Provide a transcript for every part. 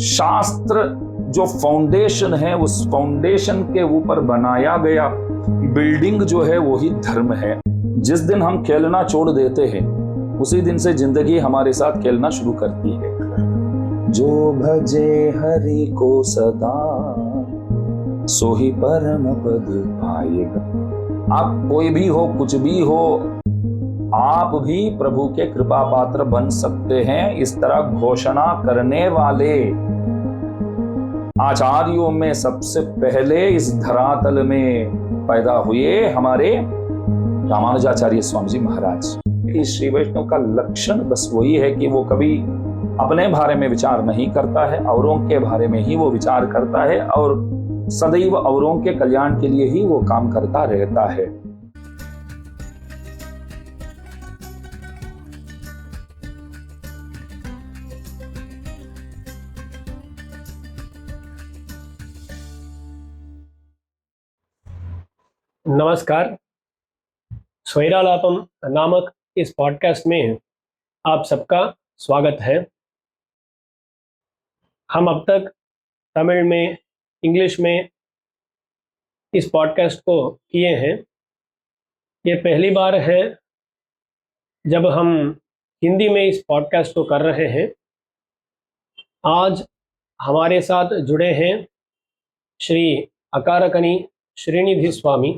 शास्त्र जो फाउंडेशन है, उस फाउंडेशन के ऊपर बनाया गया बिल्डिंग जो है वही धर्म है। जिस दिन हम खेलना छोड़ देते हैं उसी दिन से जिंदगी हमारे साथ खेलना शुरू करती है। जो भजे हरि को सदा सो ही परम पद पाएगा। आप कोई भी हो, कुछ भी हो, आप भी प्रभु के कृपा पात्र बन सकते हैं। इस तरह घोषणा करने वाले आचार्यों में सबसे पहले इस धरातल में पैदा हुए हमारे रामानुजाचार्य स्वामी जी महाराज। श्री वैष्णव का लक्षण बस वही है कि वो कभी अपने बारे में विचार नहीं करता है, औरों के बारे में ही वो विचार करता है और सदैव औरों के कल्याण के लिए ही वो काम करता रहता है। नमस्कार। स्वैरालापम नामक इस पॉडकास्ट में आप सबका स्वागत है। हम अब तक तमिल में, इंग्लिश में इस पॉडकास्ट को किए हैं। ये पहली बार है जब हम हिंदी में इस पॉडकास्ट को कर रहे हैं। आज हमारे साथ जुड़े हैं श्री अकारकनी श्रीनिधि स्वामी।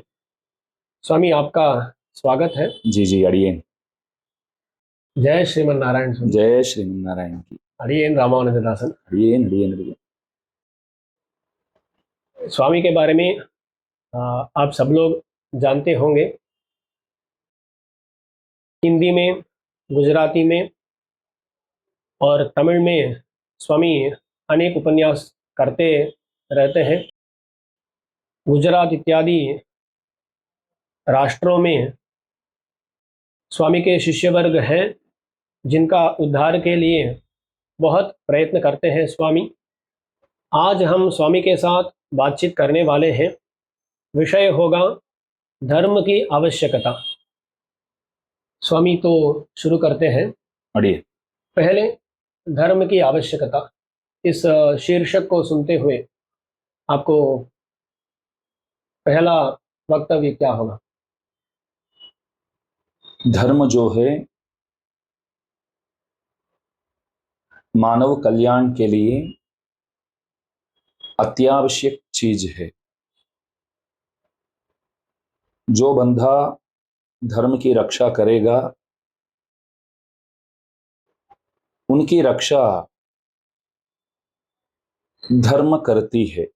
स्वामी, आपका स्वागत है। जी जी, अड़ियन। जय श्रीमन नारायण। जय श्रीमन नारायण की। अड़ियन रामानुजदासन। अड़ियन अड़ियन अड़ियन। स्वामी के बारे में आप सब लोग जानते होंगे। हिंदी में, गुजराती में और तमिल में स्वामी अनेक उपन्यास करते रहते हैं। गुजरात इत्यादि राष्ट्रों में स्वामी के शिष्य वर्ग हैं जिनका उद्धार के लिए बहुत प्रयत्न करते हैं स्वामी। आज हम स्वामी के साथ बातचीत करने वाले हैं। विषय होगा धर्म की आवश्यकता। स्वामी, तो शुरू करते हैं। अड़िए। पहले धर्म की आवश्यकता, इस शीर्षक को सुनते हुए आपको पहला वक्तव्य क्या होगा? धर्म जो है मानव कल्याण के लिए अत्यावश्यक चीज है। जो बंदा धर्म की रक्षा करेगा उनकी रक्षा धर्म करती है।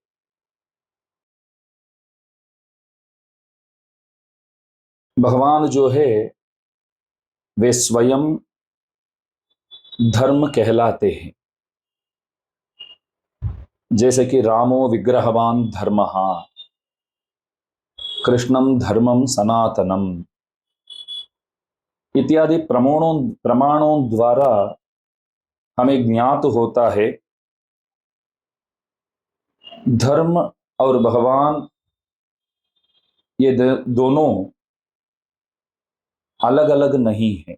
भगवान जो है वे स्वयं धर्म कहलाते हैं। जैसे कि रामो विग्रहवान धर्मः, कृष्णम धर्मम सनातनम इत्यादि प्रमाणों द्वारा हमें ज्ञात होता है धर्म और भगवान ये दोनों अलग अलग नहीं है।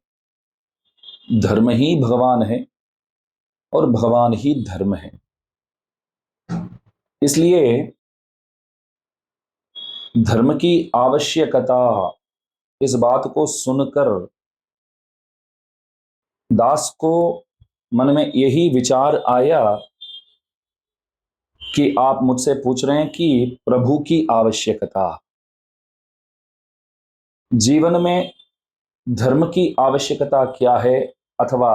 धर्म ही भगवान है और भगवान ही धर्म है। इसलिए धर्म की आवश्यकता, इस बात को सुनकर दास को मन में यही विचार आया कि आप मुझसे पूछ रहे हैं कि प्रभु की आवश्यकता, जीवन में धर्म की आवश्यकता क्या है अथवा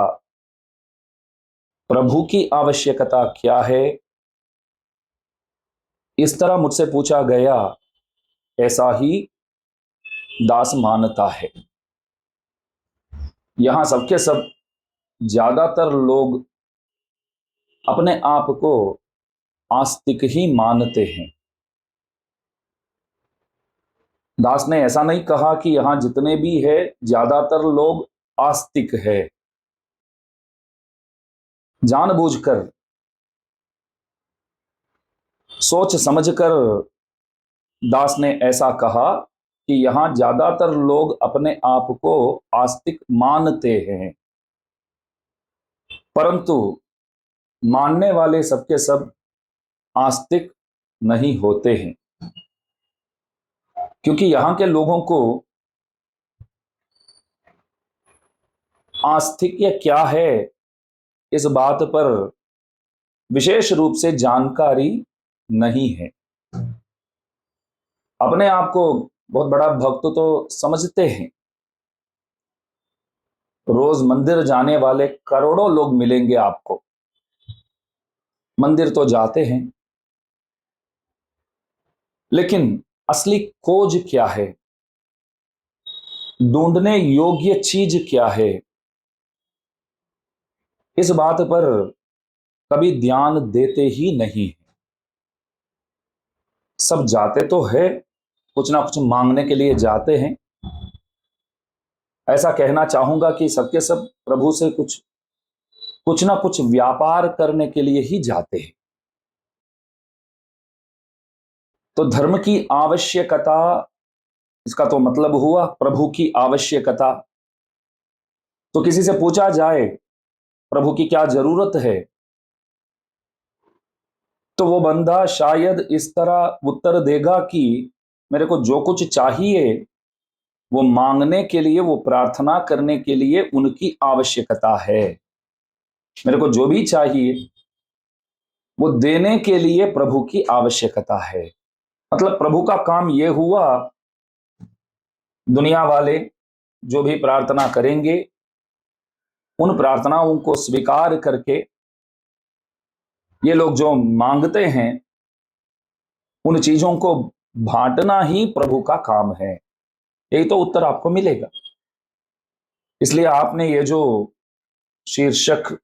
प्रभु की आवश्यकता क्या है, इस तरह मुझसे पूछा गया। ऐसा ही दास मानता है। यहां सबके सब ज्यादातर लोग अपने आप को आस्तिक ही मानते हैं। दास ने ऐसा नहीं कहा कि यहां जितने भी है ज्यादातर लोग आस्तिक है। जानबूझकर, सोच समझकर दास ने ऐसा कहा कि यहां ज्यादातर लोग अपने आप को आस्तिक मानते हैं, परंतु मानने वाले सबके सब आस्तिक नहीं होते हैं, क्योंकि यहां के लोगों को आस्तिक्य क्या है इस बात पर विशेष रूप से जानकारी नहीं है। अपने आप को बहुत बड़ा भक्त तो समझते हैं। रोज मंदिर जाने वाले करोड़ों लोग मिलेंगे आपको, मंदिर तो जाते हैं, लेकिन असली खोज क्या है, ढूंढने योग्य चीज क्या है, इस बात पर कभी ध्यान देते ही नहीं। सब जाते तो है, कुछ ना कुछ मांगने के लिए जाते हैं। ऐसा कहना चाहूंगा कि सबके सब प्रभु से कुछ ना कुछ व्यापार करने के लिए ही जाते हैं। तो धर्म की आवश्यकता, इसका तो मतलब हुआ प्रभु की आवश्यकता। तो किसी से पूछा जाए प्रभु की क्या जरूरत है, तो वो बंदा शायद इस तरह उत्तर देगा कि मेरे को जो कुछ चाहिए वो मांगने के लिए, वो प्रार्थना करने के लिए उनकी आवश्यकता है। मेरे को जो भी चाहिए वो देने के लिए प्रभु की आवश्यकता है। मतलब प्रभु का काम ये हुआ, दुनिया वाले जो भी प्रार्थना करेंगे उन प्रार्थनाओं को स्वीकार करके ये लोग जो मांगते हैं उन चीजों को बांटना ही प्रभु का काम है। यही तो उत्तर आपको मिलेगा। इसलिए आपने ये जो शीर्षक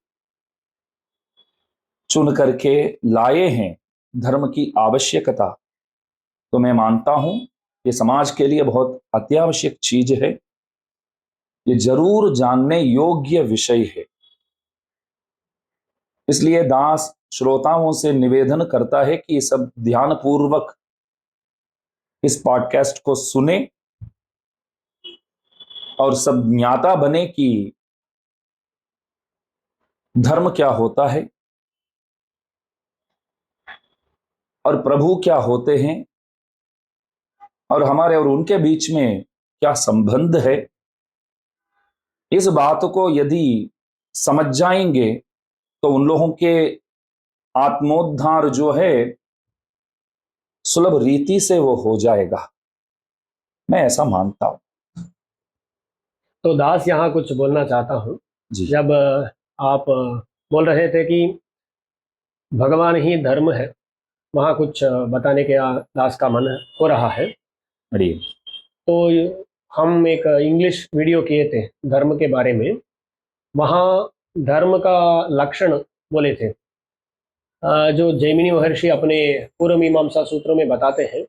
चुन करके लाए हैं, धर्म की आवश्यकता, तो मैं मानता हूं ये समाज के लिए बहुत अत्यावश्यक चीज है। ये जरूर जानने योग्य विषय है। इसलिए दास श्रोताओं से निवेदन करता है कि सब ध्यानपूर्वक इस पॉडकास्ट को सुने और सब ज्ञाता बने कि धर्म क्या होता है और प्रभु क्या होते हैं और हमारे और उनके बीच में क्या संबंध है। इस बात को यदि समझ जाएंगे तो उन लोगों के आत्मोद्धार जो है सुलभ रीति से वो हो जाएगा। मैं ऐसा मानता हूं। तो दास यहाँ कुछ बोलना चाहता हूँ। जी जब आप बोल रहे थे कि भगवान ही धर्म है, वहाँ कुछ बताने के दास का मन हो रहा है। बढ़िया। तो हम एक इंग्लिश वीडियो किए थे धर्म के बारे में। वहाँ धर्म का लक्षण बोले थे, जो जैमिनी महर्षि अपने पूर्व मीमांसा सूत्रों में बताते हैं।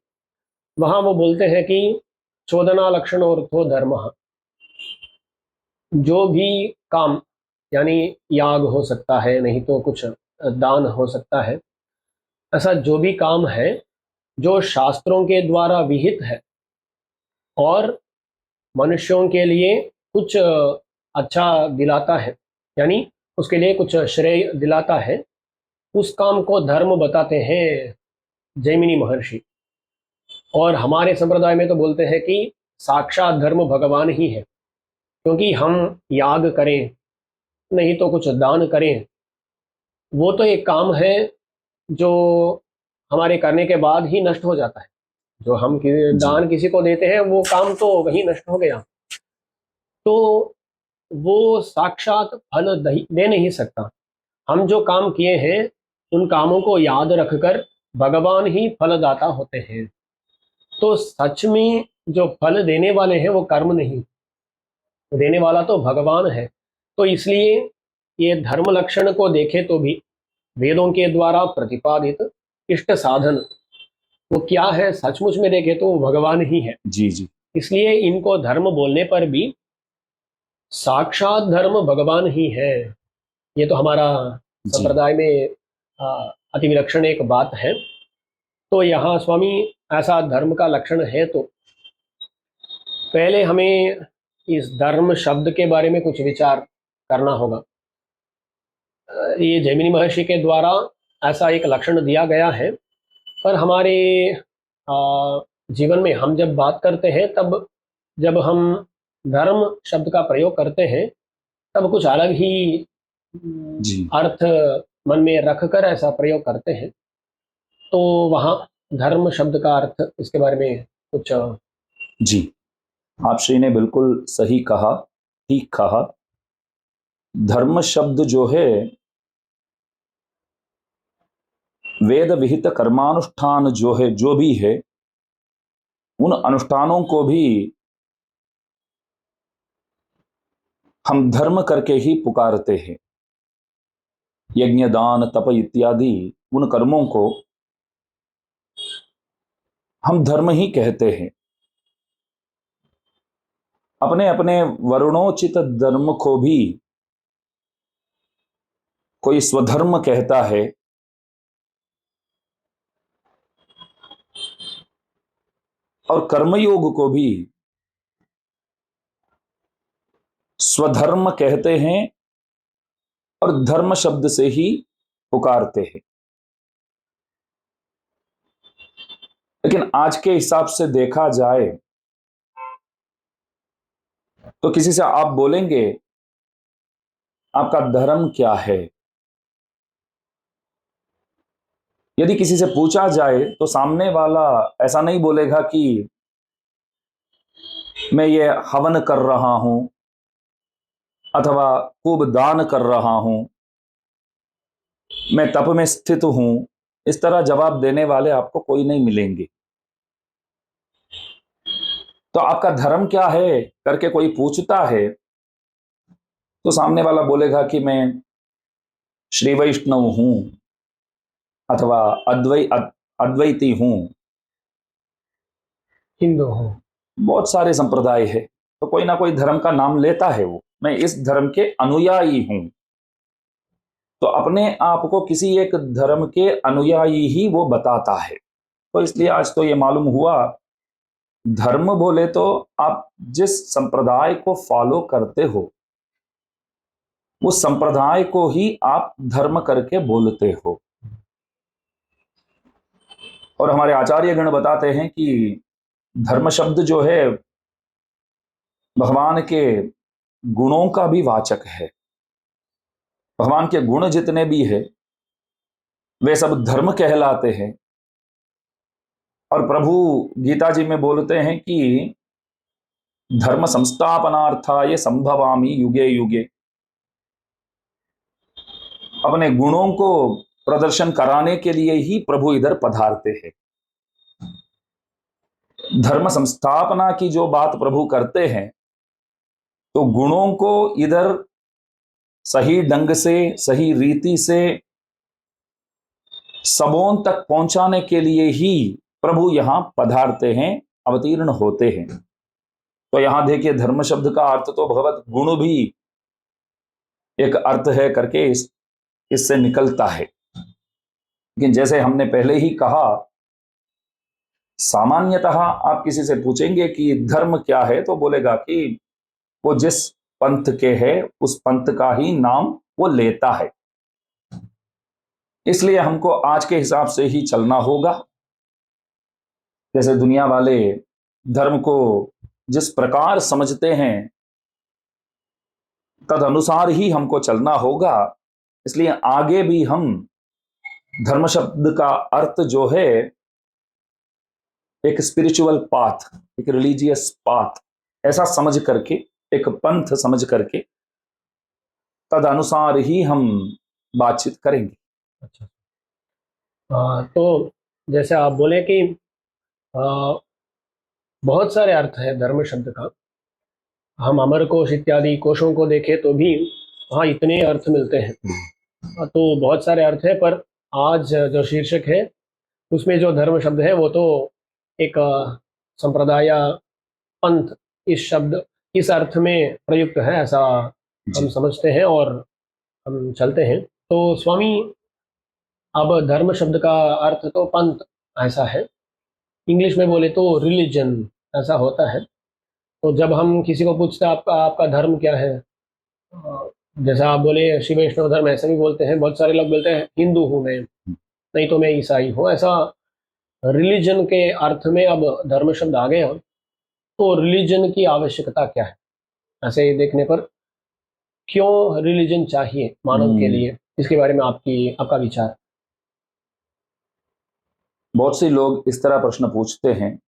वहाँ वो बोलते हैं कि चोदना लक्षण और तो धर्म, जो भी काम, यानी याग हो सकता है, नहीं तो कुछ दान हो सकता है, ऐसा जो भी काम है जो शास्त्रों के द्वारा विहित है और मनुष्यों के लिए कुछ अच्छा दिलाता है, यानी उसके लिए कुछ श्रेय दिलाता है, उस काम को धर्म बताते हैं जैमिनी महर्षि। और हमारे संप्रदाय में तो बोलते हैं कि साक्षात धर्म भगवान ही है, क्योंकि हम याग करें, नहीं तो कुछ दान करें, वो तो एक काम है जो हमारे करने के बाद ही नष्ट हो जाता है। जो हम जी दान किसी को देते हैं वो काम तो वही नष्ट हो गया, तो वो साक्षात फल दे नहीं सकता। हम जो काम किए हैं उन कामों को याद रखकर भगवान ही फलदाता होते हैं। तो सच में जो फल देने वाले हैं वो कर्म नहीं, देने वाला तो भगवान है। तो इसलिए ये धर्म लक्षण को देखे तो भी वेदों के द्वारा प्रतिपादित इष्ट साधन वो क्या है, सचमुच में देखे तो वो भगवान ही है। जी जी इसलिए इनको धर्म बोलने पर भी साक्षात धर्म भगवान ही है। ये तो हमारा जी संप्रदाय में अति विलक्षण एक बात है। तो यहाँ स्वामी ऐसा धर्म का लक्षण है, तो पहले हमें इस धर्म शब्द के बारे में कुछ विचार करना होगा। ये जैमिनी महर्षि के द्वारा ऐसा एक लक्षण दिया गया है, पर हमारे जीवन में हम जब बात करते हैं, तब जब हम धर्म शब्द का प्रयोग करते हैं, तब कुछ अलग ही जी अर्थ मन में रखकर ऐसा प्रयोग करते हैं। तो वहाँ धर्म शब्द का अर्थ, इसके बारे में कुछ जी, आप श्री ने बिल्कुल सही कहा, ठीक कहा। धर्म शब्द जो है, वेद विहित कर्मानुष्ठान जो है, जो भी है, उन अनुष्ठानों को भी हम धर्म करके ही पुकारते हैं। यज्ञ, दान, तप इत्यादि उन कर्मों को हम धर्म ही कहते हैं। अपने अपने वर्णोचित धर्म को भी कोई स्वधर्म कहता है, और कर्मयोग को भी स्वधर्म कहते हैं और धर्म शब्द से ही पुकारते हैं। लेकिन आज के हिसाब से देखा जाए तो किसी से आप बोलेंगे आपका धर्म क्या है, यदि किसी से पूछा जाए तो सामने वाला ऐसा नहीं बोलेगा कि मैं ये हवन कर रहा हूं अथवा खूब दान कर रहा हूं, मैं तप में स्थित हूं। इस तरह जवाब देने वाले आपको कोई नहीं मिलेंगे। तो आपका धर्म क्या है करके कोई पूछता है तो सामने वाला बोलेगा कि मैं श्री वैष्णव हूं अथवा अद्वैती हूं। हिंदू हो। बहुत सारे संप्रदाय है, तो कोई ना कोई धर्म का नाम लेता है वो, मैं इस धर्म के अनुयायी हूं। तो अपने आप को किसी एक धर्म के अनुयायी ही वो बताता है। तो इसलिए आज तो ये मालूम हुआ, धर्म बोले तो आप जिस संप्रदाय को फॉलो करते हो उस संप्रदाय को ही आप धर्म करके बोलते हो। और हमारे आचार्यगण बताते हैं कि धर्म शब्द जो है भगवान के गुणों का भी वाचक है। भगवान के गुण जितने भी है वे सब धर्म कहलाते हैं। और प्रभु गीता जी में बोलते हैं कि धर्म संस्थापनार्थाय संभवामि युगे युगे। अपने गुणों को प्रदर्शन कराने के लिए ही प्रभु इधर पधारते हैं। धर्म संस्थापना की जो बात प्रभु करते हैं, तो गुणों को इधर सही ढंग से, सही रीति से सबों तक पहुंचाने के लिए ही प्रभु यहां पधारते हैं, अवतीर्ण होते हैं। तो यहां देखिए, धर्म शब्द का अर्थ तो भगवत गुण भी एक अर्थ है करके इससे निकलता है। लेकिन जैसे हमने पहले ही कहा, सामान्यतः आप किसी से पूछेंगे कि धर्म क्या है तो बोलेगा कि वो जिस पंथ के है उस पंथ का ही नाम वो लेता है। इसलिए हमको आज के हिसाब से ही चलना होगा। जैसे दुनिया वाले धर्म को जिस प्रकार समझते हैं तद अनुसार ही हमको चलना होगा। इसलिए आगे भी हम धर्म शब्द का अर्थ जो है एक स्पिरिचुअल पाथ, एक रिलीजियस पाथ ऐसा समझ करके, एक पंथ समझ करके तद अनुसार ही हम बातचीत करेंगे। अच्छा। तो जैसे आप बोले कि बहुत सारे अर्थ है धर्म शब्द का। हम अमर कोश इत्यादि कोशों को देखें तो भी वहाँ इतने अर्थ मिलते हैं। तो बहुत सारे अर्थ है, पर आज जो शीर्षक है उसमें जो धर्म शब्द है वो तो एक संप्रदाय, पंथ, इस शब्द इस अर्थ में प्रयुक्त है, ऐसा हम समझते हैं और हम चलते हैं। तो स्वामी, अब धर्म शब्द का अर्थ तो पंथ ऐसा है, इंग्लिश में बोले तो रिलीजन ऐसा होता है। तो जब हम किसी को पूछते हैं आपका आपका धर्म क्या है, जैसा आप बोले श्री वैष्णव धर्म, ऐसे भी बोलते हैं, बहुत सारे लोग बोलते हैं हिंदू हूँ मैं, नहीं तो मैं ईसाई हूँ। ऐसा रिलीजन के अर्थ में अब धर्म शब्द आ गया, तो रिलीजन की आवश्यकता क्या है ऐसे देखने पर? क्यों रिलीजन चाहिए मानव के लिए? इसके बारे में आपका विचार? बहुत से लोग इस तरह प्रश्न पूछते हैं,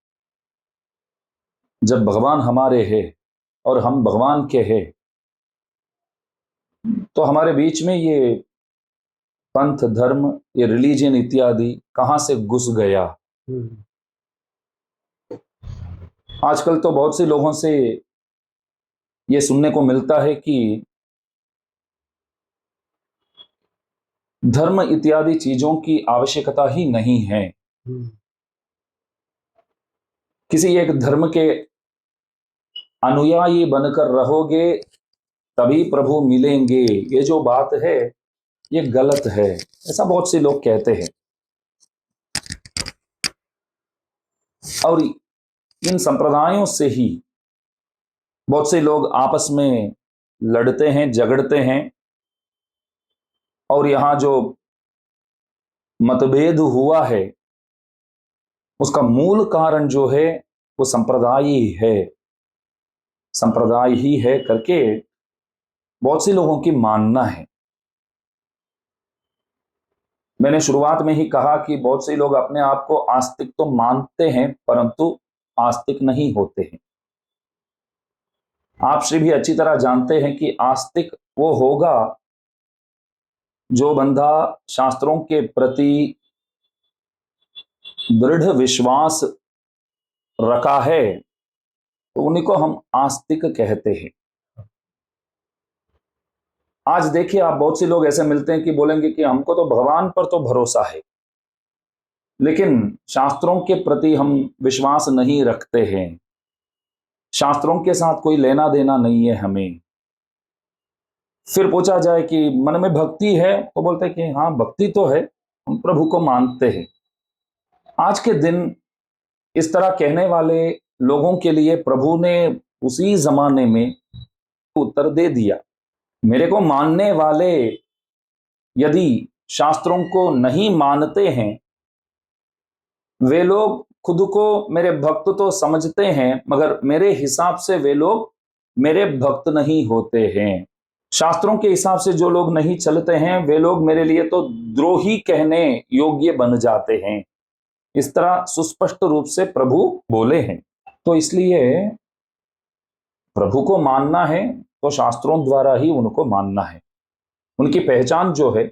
जब भगवान हमारे हैं और हम भगवान के हैं, तो हमारे बीच में ये पंथ, धर्म, ये रिलीजन इत्यादि कहाँ से घुस गया? आजकल तो बहुत से लोगों से ये सुनने को मिलता है कि धर्म इत्यादि चीजों की आवश्यकता ही नहीं है। किसी एक धर्म के अनुयायी बनकर रहोगे तभी प्रभु मिलेंगे, ये जो बात है ये गलत है, ऐसा बहुत से लोग कहते हैं। और इन संप्रदायों से ही बहुत से लोग आपस में लड़ते हैं, झगड़ते हैं, और यहां जो मतभेद हुआ है उसका मूल कारण जो है वो संप्रदाय ही है। संप्रदाय ही है करके बहुत से लोगों की मानना है। मैंने शुरुआत में ही कहा कि बहुत से लोग अपने आप को आस्तिक तो मानते हैं परंतु आस्तिक नहीं होते हैं। आप से भी अच्छी तरह जानते हैं कि आस्तिक वो होगा जो बंदा शास्त्रों के प्रति दृढ़ विश्वास रखा है, तो उन्हीं को हम आस्तिक कहते हैं। आज देखिए, आप बहुत से लोग ऐसे मिलते हैं कि बोलेंगे कि हमको तो भगवान पर तो भरोसा है, लेकिन शास्त्रों के प्रति हम विश्वास नहीं रखते हैं, शास्त्रों के साथ कोई लेना देना नहीं है हमें। फिर पूछा जाए कि मन में भक्ति है, तो बोलते हैं कि हाँ भक्ति तो है, हम प्रभु को मानते हैं। आज के दिन इस तरह कहने वाले लोगों के लिए प्रभु ने उसी जमाने में उत्तर दे दिया। मेरे को मानने वाले यदि शास्त्रों को नहीं मानते हैं, वे लोग खुद को मेरे भक्त तो समझते हैं, मगर मेरे हिसाब से वे लोग मेरे भक्त नहीं होते हैं। शास्त्रों के हिसाब से जो लोग नहीं चलते हैं वे लोग मेरे लिए तो द्रोही कहने योग्य बन जाते हैं। इस तरह सुस्पष्ट रूप से प्रभु बोले हैं। तो इसलिए प्रभु को मानना है तो शास्त्रों द्वारा ही उनको मानना है। उनकी पहचान जो है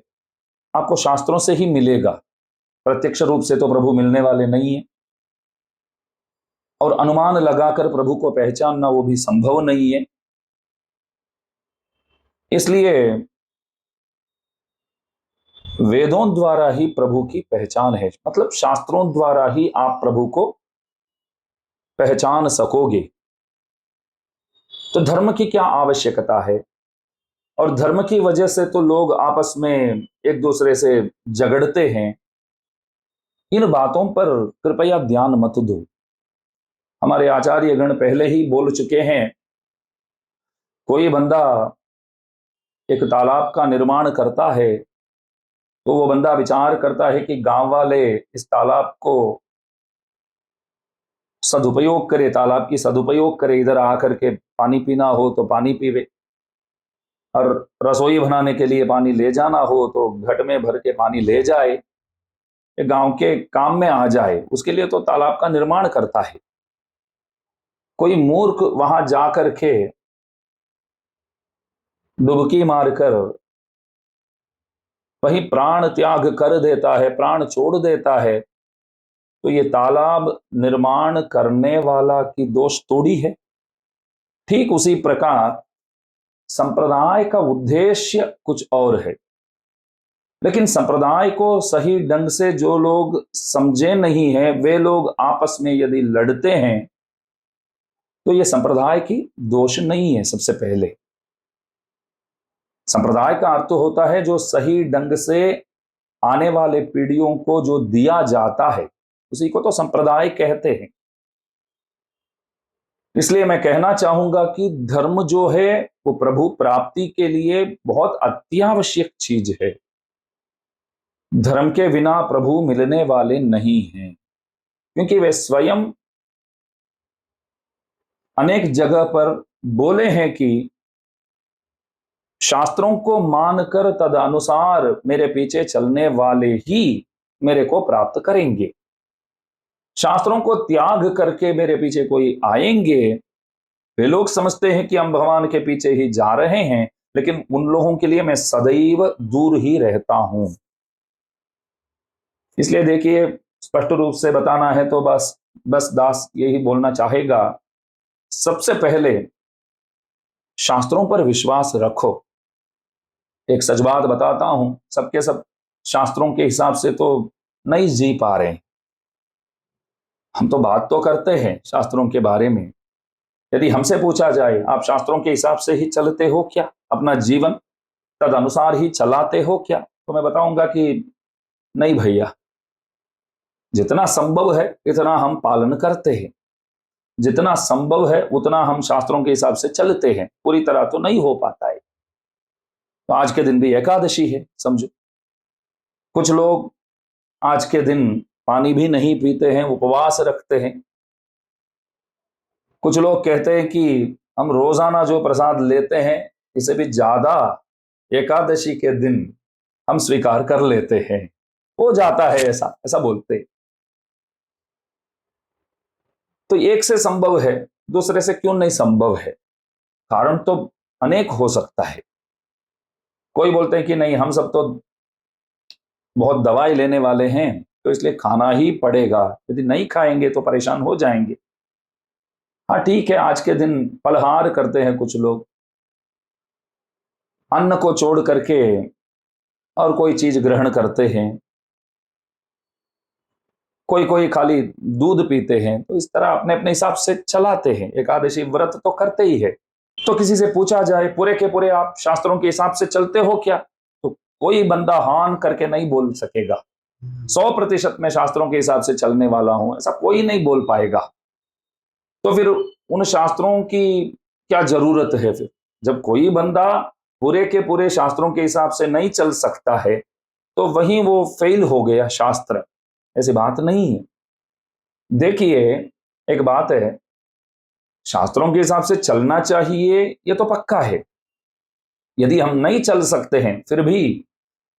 आपको शास्त्रों से ही मिलेगा, प्रत्यक्ष रूप से तो प्रभु मिलने वाले नहीं है, और अनुमान लगाकर प्रभु को पहचानना वो भी संभव नहीं है। इसलिए वेदों द्वारा ही प्रभु की पहचान है, मतलब शास्त्रों द्वारा ही आप प्रभु को पहचान सकोगे। तो धर्म की क्या आवश्यकता है? और धर्म की वजह से तो लोग आपस में एक दूसरे से झगड़ते हैं। इन बातों पर कृपया ध्यान मत दो। हमारे आचार्यगण पहले ही बोल चुके हैं, कोई बंदा एक तालाब का निर्माण करता है तो वो बंदा विचार करता है कि गांव वाले इस तालाब को सदुपयोग करे, तालाब की सदुपयोग करे, इधर आकर के पानी पीना हो तो पानी पीवे, और रसोई बनाने के लिए पानी ले जाना हो तो घट में भर के पानी ले जाए, गांव के काम में आ जाए, उसके लिए तो तालाब का निर्माण करता है। कोई मूर्ख वहां जाकर के डुबकी मारकर वही प्राण त्याग कर देता है, प्राण छोड़ देता है, तो ये तालाब निर्माण करने वाला की दोष थोड़ी है। ठीक उसी प्रकार संप्रदाय का उद्देश्य कुछ और है, लेकिन संप्रदाय को सही ढंग से जो लोग समझे नहीं है वे लोग आपस में यदि लड़ते हैं तो ये संप्रदाय की दोष नहीं है। सबसे पहले संप्रदाय का अर्थ होता है जो सही ढंग से आने वाले पीढ़ियों को जो दिया जाता है, उसी को तो संप्रदाय कहते हैं। इसलिए मैं कहना चाहूंगा कि धर्म जो है वो प्रभु प्राप्ति के लिए बहुत अत्यावश्यक चीज है। धर्म के बिना प्रभु मिलने वाले नहीं हैं, क्योंकि वे स्वयं अनेक जगह पर बोले हैं कि शास्त्रों को मानकर तदनुसार मेरे पीछे चलने वाले ही मेरे को प्राप्त करेंगे। शास्त्रों को त्याग करके मेरे पीछे कोई आएंगे, वे लोग समझते हैं कि हम भगवान के पीछे ही जा रहे हैं, लेकिन उन लोगों के लिए मैं सदैव दूर ही रहता हूं। इसलिए देखिए, स्पष्ट रूप से बताना है तो बस दास यही बोलना चाहेगा, सबसे पहले शास्त्रों पर विश्वास रखो। एक सच बात बताता हूं, सबके सब शास्त्रों के हिसाब से तो नहीं जी पा रहे हैं। हम तो बात तो करते हैं शास्त्रों के बारे में, यदि हमसे पूछा जाए आप शास्त्रों के हिसाब से ही चलते हो क्या, अपना जीवन तद अनुसार ही चलाते हो क्या, तो मैं बताऊंगा कि नहीं भैया, जितना संभव है इतना हम पालन करते हैं, जितना संभव है उतना हम शास्त्रों के हिसाब से चलते हैं, पूरी तरह तो नहीं हो पाता है। तो आज के दिन भी एकादशी है समझो, कुछ लोग आज के दिन पानी भी नहीं पीते हैं, उपवास रखते हैं। कुछ लोग कहते हैं कि हम रोजाना जो प्रसाद लेते हैं इसे भी ज्यादा एकादशी के दिन हम स्वीकार कर लेते हैं, हो जाता है ऐसा ऐसा बोलते हैं। तो एक से संभव है, दूसरे से क्यों नहीं संभव है? कारण तो अनेक हो सकता है। कोई बोलते हैं कि नहीं, हम सब तो बहुत दवाई लेने वाले हैं तो इसलिए खाना ही पड़ेगा, यदि नहीं खाएंगे तो परेशान हो जाएंगे। हाँ ठीक है, आज के दिन फलहार करते हैं कुछ लोग, अन्न को छोड़ करके और कोई चीज ग्रहण करते हैं, कोई कोई खाली दूध पीते हैं, तो इस तरह अपने अपने हिसाब से चलाते हैं, एकादशी व्रत तो करते ही है। तो किसी से पूछा जाए पूरे के पूरे आप शास्त्रों के हिसाब से चलते हो क्या, तो कोई बंदा हान करके नहीं बोल सकेगा। 100% मैं शास्त्रों के हिसाब से चलने वाला हूं, ऐसा कोई नहीं बोल पाएगा। तो फिर उन शास्त्रों की क्या जरूरत है? फिर जब कोई बंदा पूरे के पूरे शास्त्रों के हिसाब से नहीं चल सकता है तो वहीं वो फेल हो गया शास्त्र, ऐसी बात नहीं है। देखिए, एक बात है, शास्त्रों के हिसाब से चलना चाहिए ये तो पक्का है। यदि हम नहीं चल सकते हैं फिर भी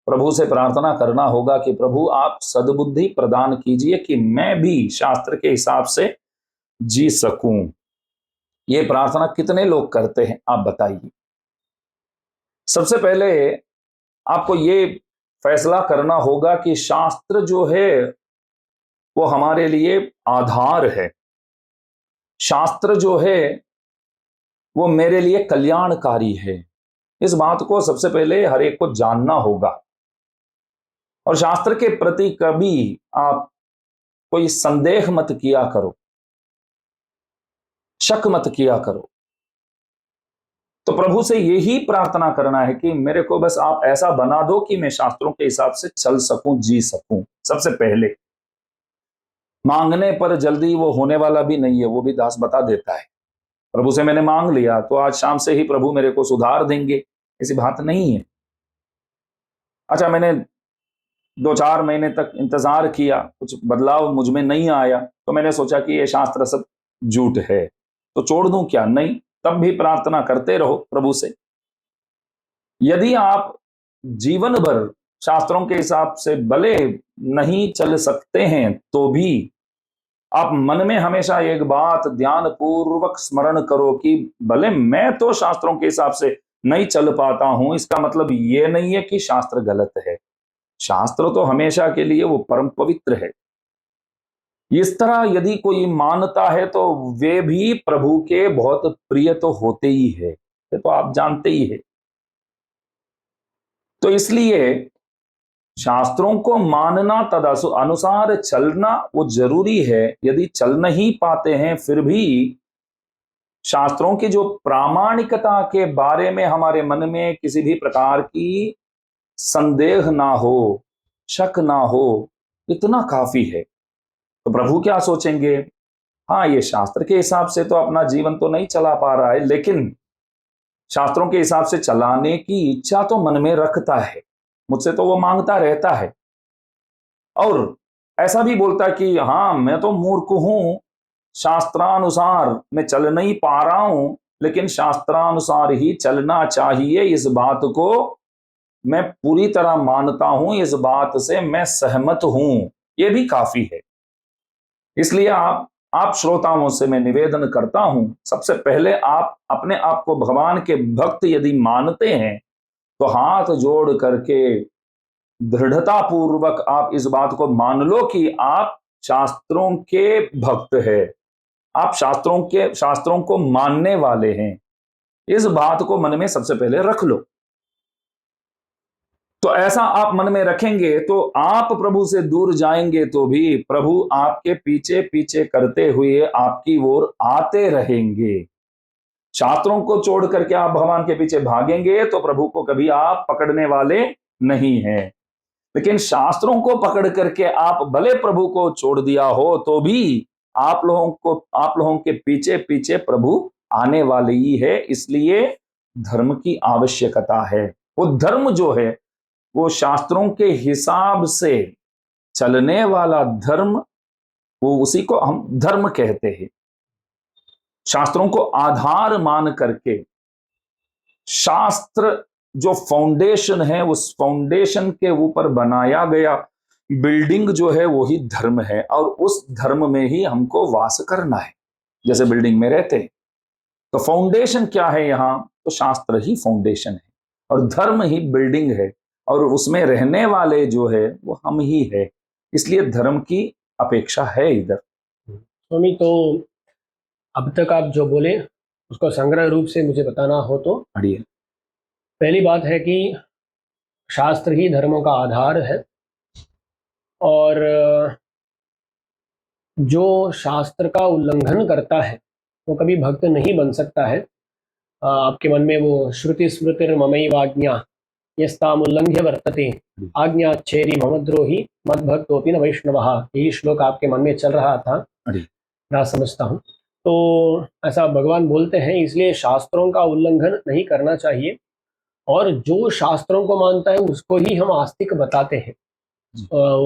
प्रभु से प्रार्थना करना होगा कि प्रभु आप सद्बुद्धि प्रदान कीजिए कि मैं भी शास्त्र के हिसाब से जी सकूं। ये प्रार्थना कितने लोग करते हैं आप बताइए? सबसे पहले आपको ये फैसला करना होगा कि शास्त्र जो है वो हमारे लिए आधार है, शास्त्र जो है वो मेरे लिए कल्याणकारी है। इस बात को सबसे पहले हर एक को जानना होगा। और शास्त्र के प्रति कभी आप कोई संदेह मत किया करो, शक मत किया करो। तो प्रभु से यही प्रार्थना करना है कि मेरे को बस आप ऐसा बना दो कि मैं शास्त्रों के हिसाब से चल सकूं, जी सकूं। सबसे पहले मांगने पर जल्दी वो होने वाला भी नहीं है, वो भी दास बता देता है। प्रभु से मैंने मांग लिया तो आज शाम से ही प्रभु मेरे को सुधार देंगे, ऐसी बात नहीं है। अच्छा, मैंने 2-4 महीने तक इंतजार किया, कुछ बदलाव मुझ में नहीं आया, तो मैंने सोचा कि ये शास्त्र सब झूठ है तो छोड़ दूं क्या? नहीं, तब भी प्रार्थना करते रहो प्रभु से। यदि आप जीवन भर शास्त्रों के हिसाब से भले नहीं चल सकते हैं तो भी आप मन में हमेशा एक बात ध्यान पूर्वक स्मरण करो कि भले मैं तो शास्त्रों के हिसाब से नहीं चल पाता हूं, इसका मतलब ये नहीं है कि शास्त्र गलत है। शास्त्र तो हमेशा के लिए वो परम पवित्र है। इस तरह यदि कोई मानता है तो वे भी प्रभु के बहुत प्रिय तो होते ही है, ये तो आप जानते ही है। तो इसलिए शास्त्रों को मानना तद अनुसार चलना वो जरूरी है। यदि चल नहीं पाते हैं फिर भी शास्त्रों की जो प्रामाणिकता के बारे में हमारे मन में किसी भी प्रकार की संदेह ना हो, शक ना हो, इतना काफी है। तो प्रभु क्या सोचेंगे? हाँ, ये शास्त्र के हिसाब से तो अपना जीवन तो नहीं चला पा रहा है, लेकिन शास्त्रों के हिसाब से चलाने की इच्छा तो मन में रखता है। मुझसे तो वो मांगता रहता है और ऐसा भी बोलता है कि हाँ, मैं तो मूर्ख हूं, शास्त्रानुसार मैं चल नहीं पा रहा हूं, लेकिन शास्त्रानुसार ही चलना चाहिए, इस बात को मैं पूरी तरह मानता हूं, इस बात से मैं सहमत हूं। ये भी काफी है। इसलिए आप श्रोताओं से मैं निवेदन करता हूं, सबसे पहले आप अपने आप को भगवान के भक्त यदि मानते हैं तो हाथ जोड़ करके दृढ़ता पूर्वक आप इस बात को मान लो कि आप शास्त्रों के भक्त हैं, आप शास्त्रों को मानने वाले हैं। इस बात को मन में सबसे पहले रख लो। तो ऐसा आप मन में रखेंगे तो आप प्रभु से दूर जाएंगे तो भी प्रभु आपके पीछे पीछे करते हुए आपकी ओर आते रहेंगे। शास्त्रों को छोड़ करके आप भगवान के पीछे भागेंगे तो प्रभु को कभी आप पकड़ने वाले नहीं हैं। लेकिन शास्त्रों को पकड़ करके आप भले प्रभु को छोड़ दिया हो तो भी आप लोगों के पीछे पीछे प्रभु आने वाले ही है। इसलिए धर्म की आवश्यकता है। वो धर्म जो है वो शास्त्रों के हिसाब से चलने वाला धर्म, वो उसी को हम धर्म कहते हैं। शास्त्रों को आधार मान करके शास्त्र जो फाउंडेशन है उस फाउंडेशन के ऊपर बनाया गया बिल्डिंग जो है वो ही धर्म है और उस धर्म में ही हमको वास करना है। जैसे बिल्डिंग में रहते हैं तो फाउंडेशन क्या है यहाँ, तो शास्त्र ही फाउंडेशन है और धर्म ही बिल्डिंग है और उसमें रहने वाले जो है वो हम ही है। इसलिए धर्म की अपेक्षा है इधर। स्वामी, तो अब तक आप जो बोले उसको संग्रह रूप से मुझे बताना हो तो बढ़िया। पहली बात है कि शास्त्र ही धर्मों का आधार है और जो शास्त्र का उल्लंघन करता है वो कभी भक्त नहीं बन सकता है। आपके मन में वो श्रुति स्मृतिर्ममैवाज्ञा यस्तामुल्लंघ्य वर्तते आज्ञाच्छेदी ममद्रोही मद्भक्तोपि न वैष्णवः, यही श्लोक आपके मन में चल रहा था, मैं समझता हूँ। तो ऐसा भगवान बोलते हैं, इसलिए शास्त्रों का उल्लंघन नहीं करना चाहिए और जो शास्त्रों को मानता है उसको ही हम आस्तिक बताते हैं।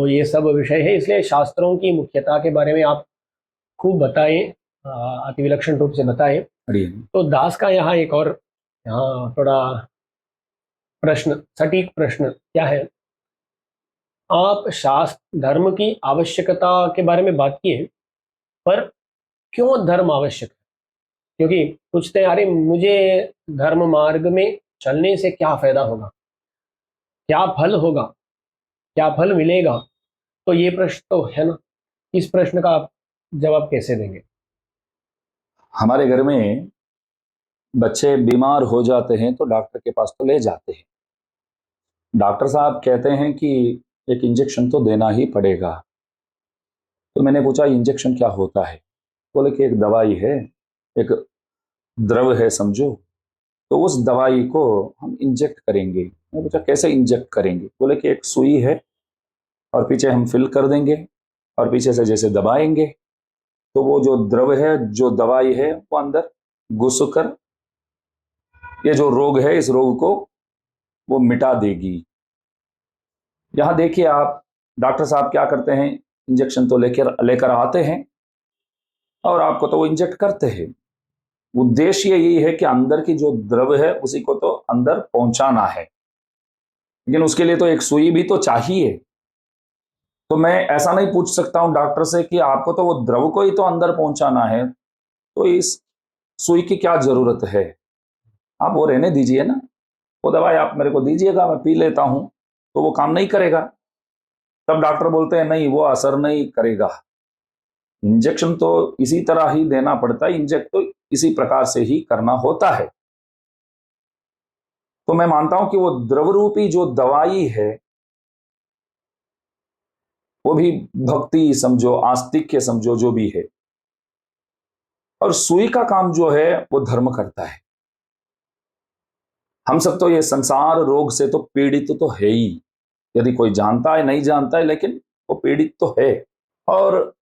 ये सब विषय है, इसलिए शास्त्रों की मुख्यता के बारे में आप खूब बताएं, अति विलक्षण रूप से बताएं। तो दास का यहाँ एक और यहाँ थोड़ा प्रश्न, सटीक प्रश्न क्या है, आप शास्त्र धर्म की आवश्यकता के बारे में बात किए, पर क्यों धर्म आवश्यक है? क्योंकि पूछते हैं, अरे मुझे धर्म मार्ग में चलने से क्या फायदा होगा, क्या फल होगा, क्या फल मिलेगा? तो ये प्रश्न तो है ना, इस प्रश्न का आप जवाब कैसे देंगे? हमारे घर में बच्चे बीमार हो जाते हैं तो डॉक्टर के पास तो ले जाते हैं। डॉक्टर साहब कहते हैं कि एक इंजेक्शन तो देना ही पड़ेगा। तो मैंने पूछा इंजेक्शन क्या होता है? बोले कि एक दवाई है, एक द्रव है समझो, तो उस दवाई को हम इंजेक्ट करेंगे। मैं पूछा कैसे इंजेक्ट करेंगे? बोले कि एक सुई है और पीछे हम फिल कर देंगे और पीछे से जैसे दबाएंगे तो वो जो द्रव है, जो दवाई है, वो अंदर घुस कर ये जो रोग है इस रोग को वो मिटा देगी। यहां देखिए आप, डॉक्टर साहब क्या करते हैं, इंजेक्शन तो लेकर आते हैं और आपको तो वो इंजेक्ट करते हैं। उद्देश्य यही है कि अंदर की जो द्रव है उसी को तो अंदर पहुंचाना है, लेकिन उसके लिए तो एक सुई भी तो चाहिए। तो मैं ऐसा नहीं पूछ सकता हूं डॉक्टर से कि आपको तो वो द्रव को ही तो अंदर पहुंचाना है, तो इस सुई की क्या जरूरत है? आप वो रहने दीजिए ना, वो दवाई आप मेरे को दीजिएगा, मैं पी लेता हूं, तो वो काम नहीं करेगा। तब डॉक्टर बोलते हैं नहीं वो असर नहीं करेगा। इंजेक्शन तो इसी तरह ही देना पड़ता है, इंजेक्ट तो इसी प्रकार से ही करना होता है। तो मैं मानता हूं कि वो द्रव रूपी जो दवाई है वो भी भक्ति समझो, आस्तिक्य समझो, जो भी है। और सुई का काम जो है वो धर्म करता है। हम सब तो ये संसार रोग से तो पीड़ित तो है ही, यदि कोई जानता है नहीं जानता है, लेकिन वो पीड़ित तो है। और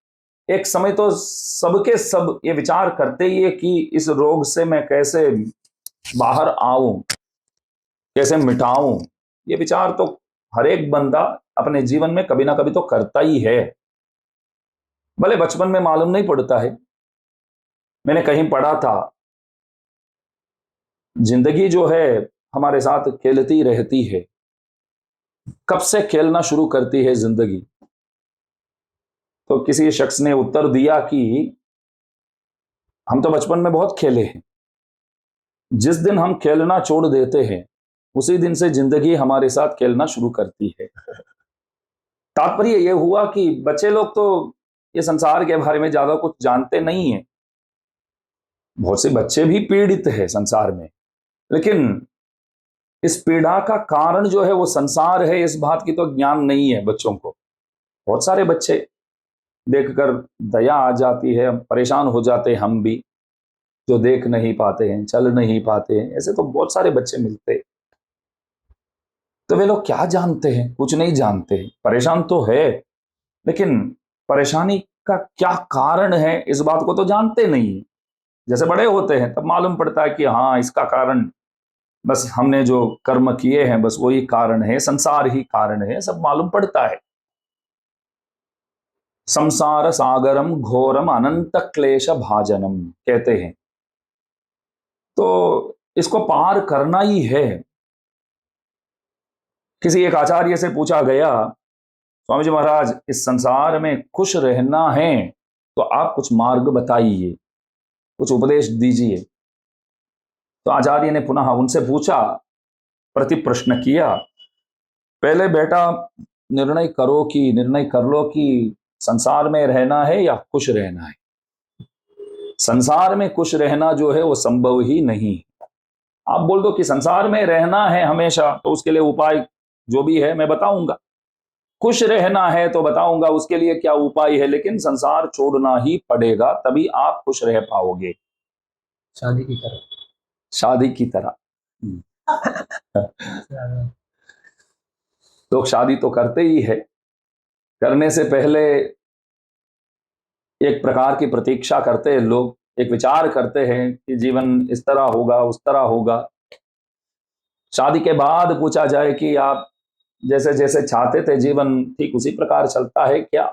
एक समय तो सबके सब ये विचार करते ही है कि इस रोग से मैं कैसे बाहर आऊं, कैसे मिटाऊं। ये विचार तो हर एक बंदा अपने जीवन में कभी ना कभी तो करता ही है, भले बचपन में मालूम नहीं पड़ता है। मैंने कहीं पढ़ा था, जिंदगी जो है हमारे साथ खेलती रहती है। कब से खेलना शुरू करती है जिंदगी? तो किसी शख्स ने उत्तर दिया कि हम तो बचपन में बहुत खेले हैं। जिस दिन हम खेलना छोड़ देते हैं उसी दिन से जिंदगी हमारे साथ खेलना शुरू करती है। तात्पर्य यह हुआ कि बच्चे लोग तो ये संसार के बारे में ज्यादा कुछ जानते नहीं है। बहुत से बच्चे भी पीड़ित है संसार में, लेकिन इस पीड़ा का कारण जो है वो संसार है, इस बात की तो ज्ञान नहीं है बच्चों को। बहुत सारे बच्चे देखकर दया आ जाती है, परेशान हो जाते हैं हम भी, जो देख नहीं पाते हैं, चल नहीं पाते हैं। ऐसे तो बहुत सारे बच्चे मिलते हैं। तो वे लोग क्या जानते हैं? कुछ नहीं जानते हैं। परेशान तो है, लेकिन परेशानी का क्या कारण है इस बात को तो जानते नहीं। जैसे बड़े होते हैं तब मालूम पड़ता है कि हाँ, इसका कारण बस हमने जो कर्म किए हैं, बस वही कारण है, संसार ही कारण है, सब मालूम पड़ता है। संसार सागरम घोरम अनंत क्लेश भाजनम कहते हैं। तो इसको पार करना ही है। किसी एक आचार्य से पूछा गया, स्वामी जी महाराज, इस संसार में खुश रहना है तो आप कुछ मार्ग बताइए, कुछ उपदेश दीजिए। तो आचार्य ने पुनः उनसे पूछा, प्रति प्रश्न किया, पहले बेटा निर्णय कर लो कि संसार में रहना है या खुश रहना है। संसार में खुश रहना जो है वो संभव ही नहीं। आप बोल दो कि संसार में रहना है हमेशा, तो उसके लिए उपाय जो भी है मैं बताऊंगा। खुश रहना है तो बताऊंगा उसके लिए क्या उपाय है, लेकिन संसार छोड़ना ही पड़ेगा, तभी आप खुश रह पाओगे। शादी की तरह। शादी की तरह। लोग शादी तो करते ही है, करने से पहले एक प्रकार की प्रतीक्षा करते हैं लोग, एक विचार करते हैं कि जीवन इस तरह होगा, उस तरह होगा। शादी के बाद पूछा जाए कि आप जैसे जैसे चाहते थे जीवन ठीक उसी प्रकार चलता है क्या,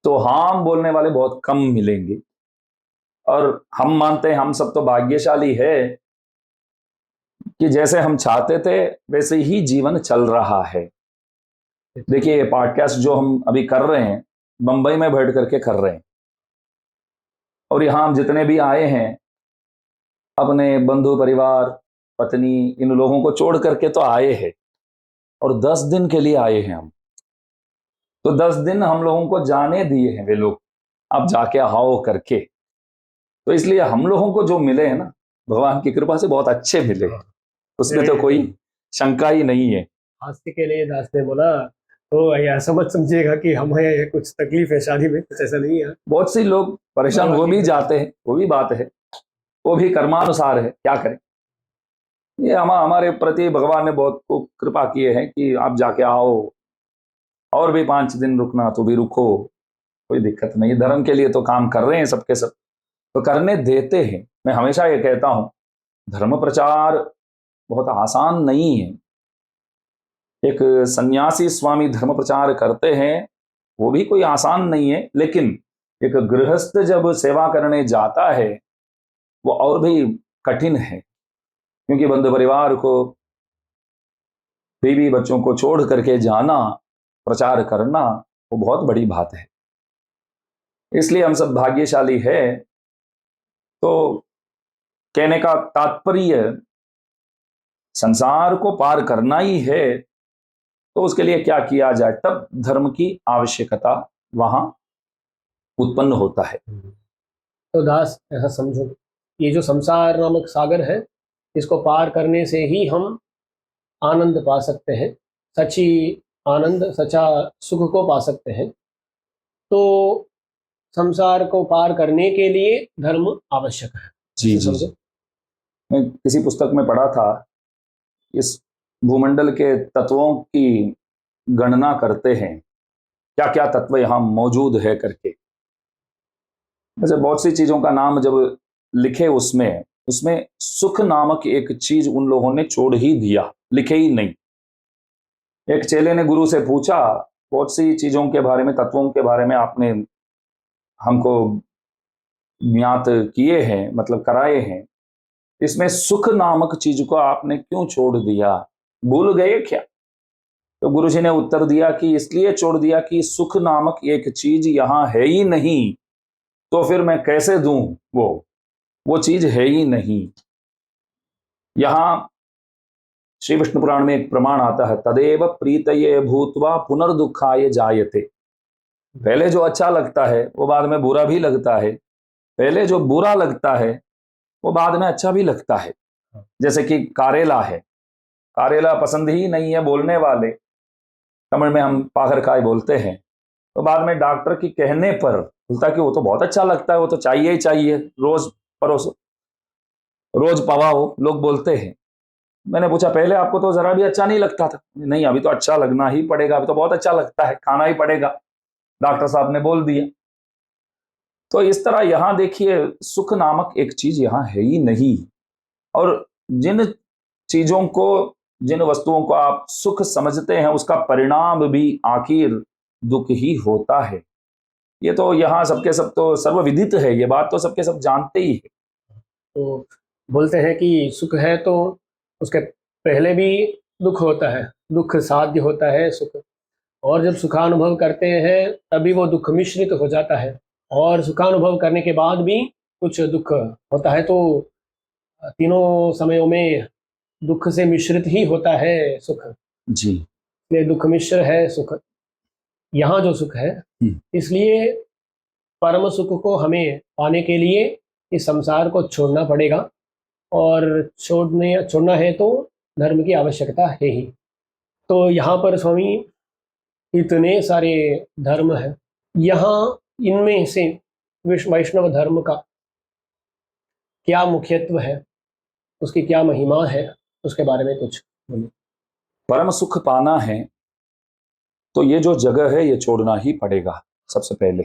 तो हाँ बोलने वाले बहुत कम मिलेंगे। और हम मानते हैं हम सब तो भाग्यशाली है कि जैसे हम चाहते थे वैसे ही जीवन चल रहा है। देखिए, ये पॉडकास्ट जो हम अभी कर रहे हैं, बंबई में बैठ करके कर रहे हैं, और यहाँ हम जितने भी आए हैं अपने बंधु परिवार, पत्नी, इन लोगों को छोड़ करके तो आए हैं, और 10 दिन के लिए आए हैं हम। तो 10 दिन हम लोगों को जाने दिए हैं वे लोग, आप जाके आओ करके। तो इसलिए हम लोगों को जो मिले हैं ना, भगवान की कृपा से बहुत अच्छे मिले हैं, उसमें तो कोई शंका ही नहीं है। हास्य के लिए दास ने बोला, तो ऐसा मत समझिएगा कि हमें कुछ तकलीफ है शादी में, कुछ ऐसा नहीं है। बहुत सी लोग परेशान हो भी जाते हैं, वो भी बात है, वो भी कर्मानुसार है, क्या करें। ये हमारे प्रति भगवान ने बहुत कृपा किए हैं कि आप जाके आओ, और भी 5 दिन रुकना तो भी रुको, कोई दिक्कत नहीं। धर्म के लिए तो काम कर रहे हैं सबके सब, तो करने देते हैं। मैं हमेशा ये कहता हूं, धर्म प्रचार बहुत आसान नहीं है। एक सन्यासी स्वामी धर्म प्रचार करते हैं, वो भी कोई आसान नहीं है, लेकिन एक गृहस्थ जब सेवा करने जाता है वो और भी कठिन है, क्योंकि बंधु परिवार को, बीवी बच्चों को छोड़ करके जाना, प्रचार करना, वो बहुत बड़ी बात है। इसलिए हम सब भाग्यशाली है। तो कहने का तात्पर्य, संसार को पार करना ही है, तो उसके लिए क्या किया जाए, तब धर्म की आवश्यकता वहां उत्पन्न होता है। तो दास ऐसा समझो, ये जो संसार नामक सागर है, इसको पार करने से ही हम आनंद पा सकते हैं, सच्ची आनंद, सच्चा सुख को पा सकते हैं। तो संसार को पार करने के लिए धर्म आवश्यक है। जी जी जी। मैं किसी पुस्तक में पढ़ा था, इस भूमंडल के तत्वों की गणना करते हैं, क्या क्या तत्व यहाँ मौजूद है करके। वैसे बहुत सी चीजों का नाम जब लिखे उसमें उसमें सुख नामक एक चीज उन लोगों ने छोड़ ही दिया, लिखे ही नहीं। एक चेले ने गुरु से पूछा, बहुत सी चीजों के बारे में, तत्वों के बारे में आपने हमको ज्ञात किए हैं, मतलब कराए हैं, इसमें सुख नामक चीज को आपने क्यों छोड़ दिया, भूल गए क्या? तो गुरुजी ने उत्तर दिया कि इसलिए छोड़ दिया कि सुख नामक एक चीज यहां है ही नहीं, तो फिर मैं कैसे दूं? वो चीज है ही नहीं। यहां श्री विष्णु पुराण में एक प्रमाण आता है, तदेव प्रीतये भूतवा पुनर्दुखाय जायते। पहले जो अच्छा लगता है वो बाद में बुरा भी लगता है, पहले जो बुरा लगता है वो बाद में अच्छा भी लगता है। जैसे कि कारेला है, कारेला पसंद ही नहीं है बोलने वाले, तमिल में हम पागरकाय बोलते हैं, तो बाद में डॉक्टर की कहने पर बोलता है कि वो तो बहुत अच्छा लगता है, वो तो चाहिए ही चाहिए, रोज परोस, रोज पवाओ, लोग बोलते हैं। मैंने पूछा पहले आपको तो जरा भी अच्छा नहीं लगता था? नहीं, अभी तो अच्छा लगना ही पड़ेगा, अभी तो बहुत अच्छा लगता है, खाना ही पड़ेगा, डॉक्टर साहब ने बोल दिया। तो इस तरह यहां देखिए, सुख नामक एक चीज यहां है ही नहीं। और जिन चीजों को, जिन वस्तुओं को आप सुख समझते हैं, उसका परिणाम भी आखिर दुख ही होता है। ये तो यहाँ सबके सब तो सर्वविदित है, ये बात तो सबके सब जानते ही है। तो बोलते हैं कि सुख है तो उसके पहले भी दुख होता है, दुख साध्य होता है सुख, और जब सुखानुभव करते हैं तभी वो दुख मिश्रित हो जाता है, और सुखानुभव करने के बाद भी कुछ दुख होता है। तो तीनों समयों में दुख से मिश्रित ही होता है सुख, जी। इसलिए दुख मिश्र है सुख। यहाँ जो सुख है, इसलिए परम सुख को हमें पाने के लिए इस संसार को छोड़ना पड़ेगा, और छोड़ना है तो धर्म की आवश्यकता है ही। तो यहाँ पर स्वामी इतने सारे धर्म हैं, यहाँ इनमें से वैष्णव धर्म का क्या मुख्यत्व है, उसकी क्या महिमा है, उसके बारे में कुछ बोलिए। परम सुख पाना है तो ये जो जगह है ये छोड़ना ही पड़ेगा सबसे पहले,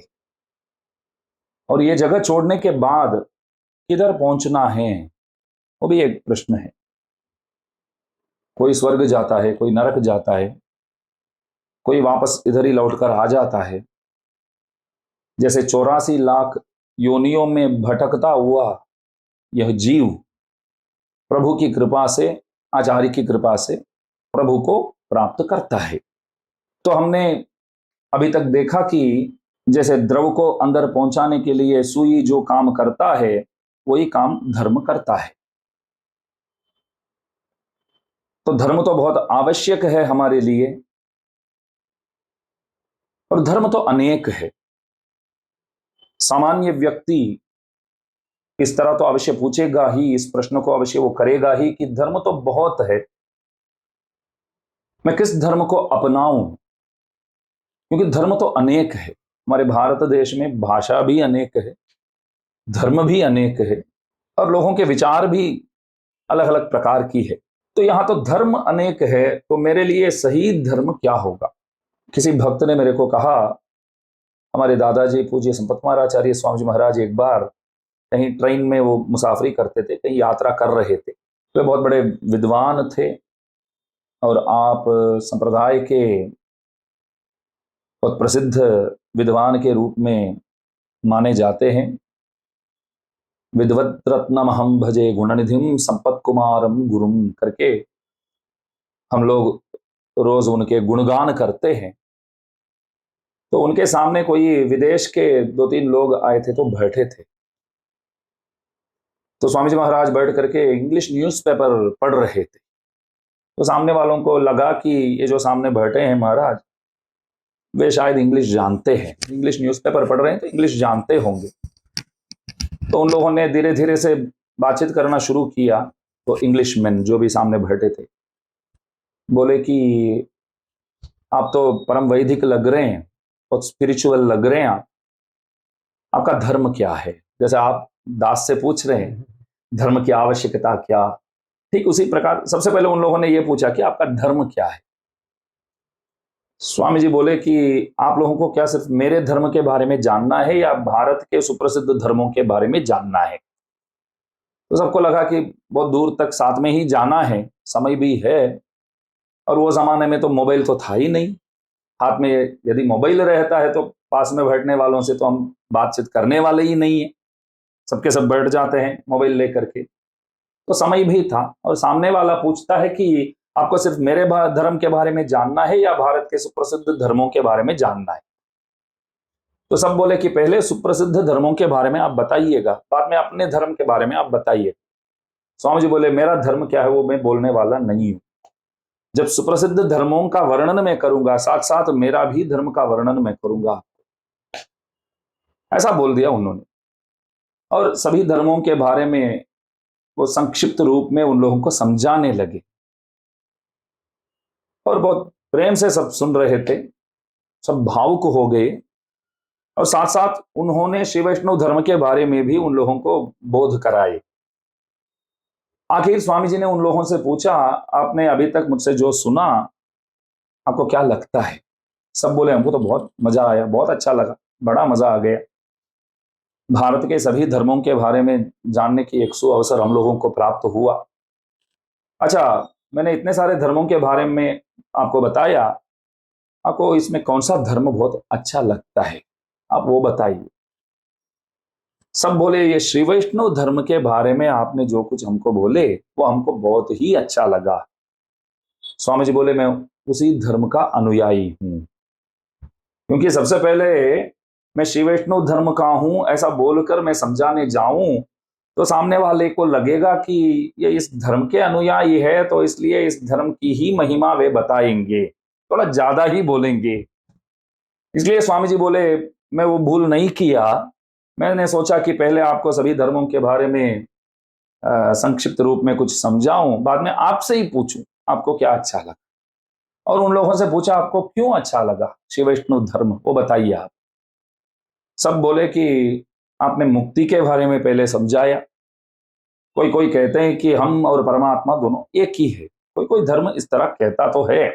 और ये जगह छोड़ने के बाद किधर पहुंचना है वो भी एक प्रश्न है। कोई स्वर्ग जाता है, कोई नरक जाता है, कोई वापस इधर ही लौटकर आ जाता है। जैसे 84 लाख योनियों में भटकता हुआ यह जीव प्रभु की कृपा से, आचार्य की कृपा से प्रभु को प्राप्त करता है। तो हमने अभी तक देखा कि जैसे द्रव को अंदर पहुंचाने के लिए सुई जो काम करता है, वही काम धर्म करता है। तो धर्म तो बहुत आवश्यक है हमारे लिए, और धर्म तो अनेक है। सामान्य व्यक्ति इस तरह तो अवश्य पूछेगा ही, इस प्रश्न को अवश्य वो करेगा ही कि धर्म तो बहुत है, मैं किस धर्म को अपनाऊं? क्योंकि धर्म तो अनेक है। हमारे भारत देश में भाषा भी अनेक है, धर्म भी अनेक है, और लोगों के विचार भी अलग अलग प्रकार की है। तो यहां तो धर्म अनेक है, तो मेरे लिए सही धर्म क्या होगा? किसी भक्त ने मेरे को कहा, हमारे दादाजी पूज्य संपत कुमार आचार्य स्वामी जी महाराज एक बार कहीं ट्रेन में वो मुसाफरी करते थे, कहीं यात्रा कर रहे थे, वे बहुत बड़े विद्वान थे और आप संप्रदाय के बहुत प्रसिद्ध विद्वान के रूप में माने जाते हैं। विद्वत रत्नम हम भजे गुणनिधिम संपत कुमारम गुरुम करके हम लोग रोज उनके गुणगान करते हैं। तो उनके सामने कोई विदेश के 2-3 लोग आए थे तो बैठे थे। तो स्वामी जी महाराज बैठ करके इंग्लिश न्यूज़पेपर पढ़ रहे थे। तो सामने वालों को लगा कि ये जो सामने बैठे हैं महाराज, वे शायद इंग्लिश जानते हैं, इंग्लिश न्यूज़पेपर पढ़ रहे हैं तो इंग्लिश जानते होंगे। तो उन लोगों ने धीरे धीरे से बातचीत करना शुरू किया। तो इंग्लिशमैन जो भी सामने बैठे थे बोले कि आप तो परम वैदिक लग रहे हैं, बहुत स्पिरिचुअल लग रहे हैं आप, आपका धर्म क्या है? जैसे आप दास से पूछ रहे हैं धर्म की आवश्यकता क्या, ठीक उसी प्रकार सबसे पहले उन लोगों ने ये पूछा कि आपका धर्म क्या है। स्वामी जी बोले कि आप लोगों को क्या सिर्फ मेरे धर्म के बारे में जानना है या भारत के सुप्रसिद्ध धर्मों के बारे में जानना है? तो सबको लगा कि बहुत दूर तक साथ में ही जाना है, समय भी है, और वो जमाने में तो मोबाइल तो था ही नहीं। हाथ में यदि मोबाइल रहता है तो पास में बैठने वालों से तो हम बातचीत करने वाले ही नहीं है, सबके सब बैठ जाते हैं मोबाइल लेकर के। तो समय भी था और सामने वाला पूछता है कि आपको सिर्फ मेरे धर्म के बारे में जानना है या भारत के सुप्रसिद्ध धर्मों के बारे में जानना है? तो सब बोले कि पहले सुप्रसिद्ध धर्मों के बारे में आप बताइएगा, बाद में अपने धर्म के बारे में आप बताइए। स्वामी जी बोले मेरा धर्म क्या है वो मैं बोलने वाला नहीं हूं। जब सुप्रसिद्ध धर्मों का वर्णन मैं करूंगा, साथ साथ मेरा भी धर्म का वर्णन मैं करूंगा, ऐसा बोल दिया उन्होंने। और सभी धर्मों के बारे में वो संक्षिप्त रूप में उन लोगों को समझाने लगे और बहुत प्रेम से सब सुन रहे थे, सब भावुक हो गए। और साथ साथ उन्होंने श्री वैष्णव धर्म के बारे में भी उन लोगों को बोध कराए। आखिर स्वामी जी ने उन लोगों से पूछा, आपने अभी तक मुझसे जो सुना आपको क्या लगता है? सब बोले हमको तो बहुत मजा आया, बहुत अच्छा लगा, बड़ा मजा आ गया। भारत के सभी धर्मों के बारे में जानने की एक अवसर हम लोगों को प्राप्त हुआ। अच्छा, मैंने इतने सारे धर्मों के बारे में आपको बताया, आपको इसमें कौन सा धर्म बहुत अच्छा लगता है, आप वो बताइए। सब बोले ये श्री वैष्णव धर्म के बारे में आपने जो कुछ हमको बोले वो हमको बहुत ही अच्छा लगा। स्वामी जी बोले मैं उसी धर्म का अनुयायी हूं, क्योंकि सबसे पहले मैं श्री वैष्णव धर्म का हूं ऐसा बोलकर मैं समझाने जाऊं तो सामने वाले को लगेगा कि ये इस धर्म के अनुयायी है, तो इसलिए इस धर्म की ही महिमा वे बताएंगे, थोड़ा ज्यादा ही बोलेंगे। इसलिए स्वामी जी बोले मैं वो भूल नहीं किया। मैंने सोचा कि पहले आपको सभी धर्मों के बारे में संक्षिप्त रूप में कुछ समझाऊं, बाद में आपसे ही पूछूं आपको क्या अच्छा लगा। और उन लोगों से पूछा आपको क्यों अच्छा लगा श्री वैष्णव धर्म, वो बताइए आप। सब बोले कि आपने मुक्ति के बारे में पहले समझाया। कोई कोई कहते हैं कि हम और परमात्मा दोनों एक ही है, कोई कोई धर्म इस तरह कहता तो है।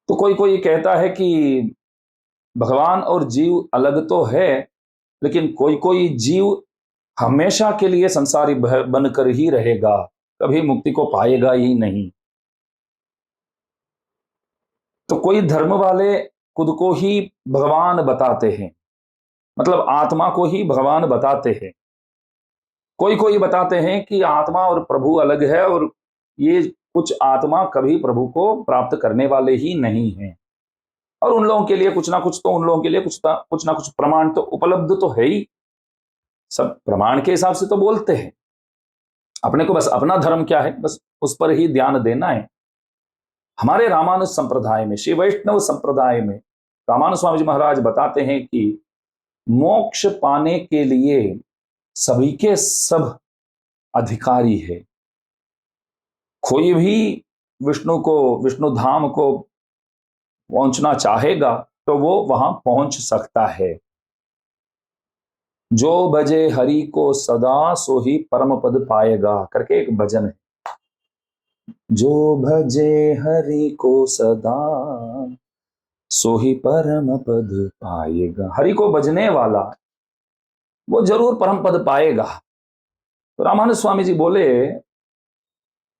तो कोई कोई कहता है कि भगवान और जीव अलग तो है, लेकिन कोई कोई जीव हमेशा के लिए संसारी बनकर ही रहेगा, कभी मुक्ति को पाएगा ही नहीं। तो कोई धर्म वाले खुद को ही भगवान बताते हैं, मतलब आत्मा को ही भगवान बताते हैं। कोई कोई बताते हैं कि आत्मा और प्रभु अलग है और ये कुछ आत्मा कभी प्रभु को प्राप्त करने वाले ही नहीं हैं। और उन लोगों के लिए कुछ ना कुछ तो उन लोगों के लिए कुछ ना कुछ प्रमाण तो उपलब्ध तो है ही। सब प्रमाण के हिसाब से तो बोलते हैं, अपने को बस अपना धर्म क्या है बस उस पर ही ध्यान देना है। हमारे रामानुज संप्रदाय में, श्री वैष्णव संप्रदाय में रामानुज स्वामी जी महाराज बताते हैं कि मोक्ष पाने के लिए सभी के सब अधिकारी है। कोई भी विष्णु को, विष्णु धाम को पहुंचना चाहेगा तो वो वहां पहुंच सकता है। जो भजे हरि को सदा सो ही परम पद पाएगा करके एक भजन है। जो भजे हरि को सदा सो ही परम पद पाएगा। हरि को भजने वाला वो जरूर परम पद पाएगा। तो रामानुज स्वामी जी बोले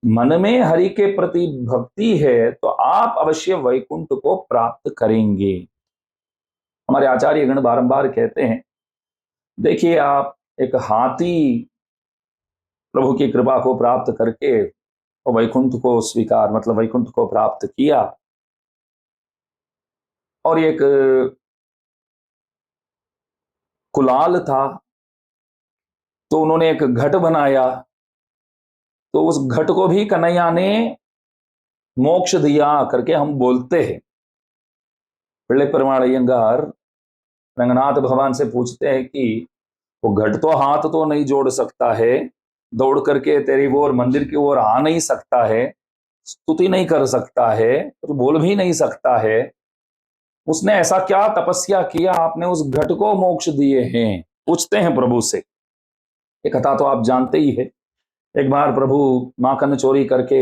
मन में हरि के प्रति भक्ति है तो आप अवश्य वैकुंठ को प्राप्त करेंगे। हमारे आचार्य गण बारंबार कहते हैं, देखिए आप एक हाथी प्रभु की कृपा को प्राप्त करके वैकुंठ को स्वीकार, मतलब वैकुंठ को प्राप्त किया। और एक कुलाल था तो उन्होंने एक घट बनाया, तो उस घट को भी कन्हैया ने मोक्ष दिया करके हम बोलते हैं। पिल्ले परमाण अयंगार रंगनाथ भगवान से पूछते हैं कि वो घट तो हाथ तो नहीं जोड़ सकता है, दौड़ करके तेरी ओर मंदिर की ओर आ नहीं सकता है, स्तुति नहीं कर सकता है, तो बोल भी नहीं सकता है, उसने ऐसा क्या तपस्या किया आपने उस घट को मोक्ष दिए हैं? पूछते हैं प्रभु से। ये कथा तो आप जानते ही है। एक बार प्रभु माखन चोरी करके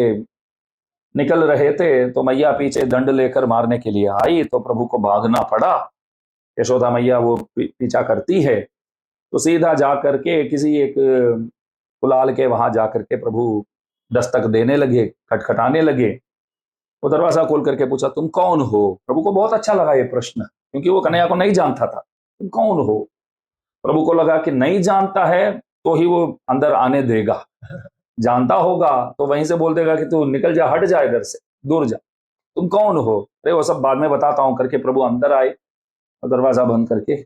निकल रहे थे तो मैया पीछे दंड लेकर मारने के लिए आई, तो प्रभु को भागना पड़ा। यशोदा मैया वो पीछा करती है, तो सीधा जा करके किसी एक कुलाल के वहां जाकर के प्रभु दस्तक देने लगे, खटखटाने लगे। वो दरवाजा खोल करके पूछा, तुम कौन हो? प्रभु को बहुत अच्छा लगा ये प्रश्न, क्योंकि वो कन्हैया को नहीं जानता था। तुम कौन हो? प्रभु को लगा कि नहीं जानता है तो ही वो अंदर आने देगा, जानता होगा तो वहीं से बोल देगा कि तू निकल जा, हट जा इधर से, दूर जा। तुम कौन हो? अरे वो सब बाद में बताता हूं करके प्रभु अंदर आए, और दरवाजा बंद करके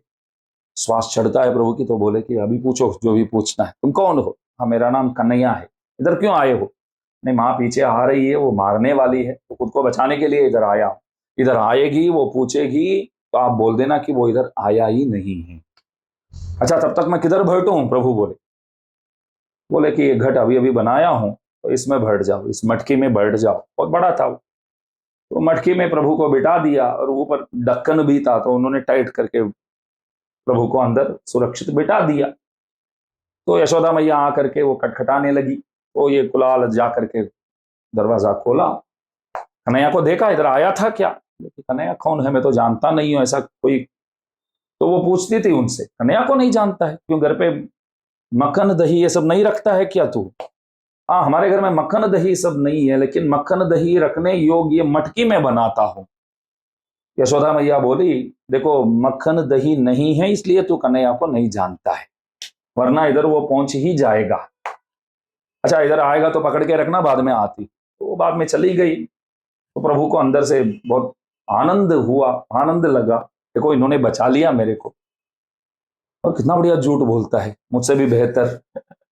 श्वास चढ़ता है प्रभु की, तो बोले कि अभी पूछो जो भी पूछना है। तुम कौन हो? हाँ, मेरा नाम कन्हैया है। इधर क्यों आए हो? नहीं, माँ पीछे आ रही है, वो मारने वाली है, तो खुद को बचाने के लिए इधर आया हूं। इधर आएगी, वो पूछेगी तो आप बोल देना कि वो इधर आया ही नहीं है। अच्छा, तब तक मैं किधर बैठूं? प्रभु बोले। बोले कि ये घट अभी अभी बनाया हूं, तो इसमें बैठ जाओ, इस मटकी में बैठ जाओ। बहुत बड़ा था वो, तो मटकी में प्रभु को बिठा दिया, और ऊपर ढक्कन भी था, तो उन्होंने टाइट करके प्रभु को अंदर सुरक्षित बिठा दिया। तो यशोदा मैया आकर के वो खटखटाने लगी, तो ये कुलाल जा करके दरवाजा खोला, कन्हैया को देखा, इधर आया था क्या? कन्हैया कौन है? मैं तो जानता नहीं हूं ऐसा कोई। तो वो पूछती थी उनसे, कन्हैया को नहीं जानता है? क्यों, घर पे मक्खन दही ये सब नहीं रखता है क्या तू? हाँ, हमारे घर में मक्खन दही सब नहीं है, लेकिन मक्खन दही रखने योग्य मटकी में बनाता हूं। यशोदा मैया बोली, देखो मक्खन दही नहीं है इसलिए तू कन्हैया को नहीं जानता है, वरना इधर वो पहुंच ही जाएगा। अच्छा, इधर आएगा तो पकड़ के रखना, बाद में आती। तो वो बाद में चली गई। तो प्रभु को अंदर से बहुत आनंद हुआ, आनंद लगा, देखो इन्होंने बचा लिया मेरे को। और कितना बढ़िया झूठ बोलता है, मुझसे भी बेहतर।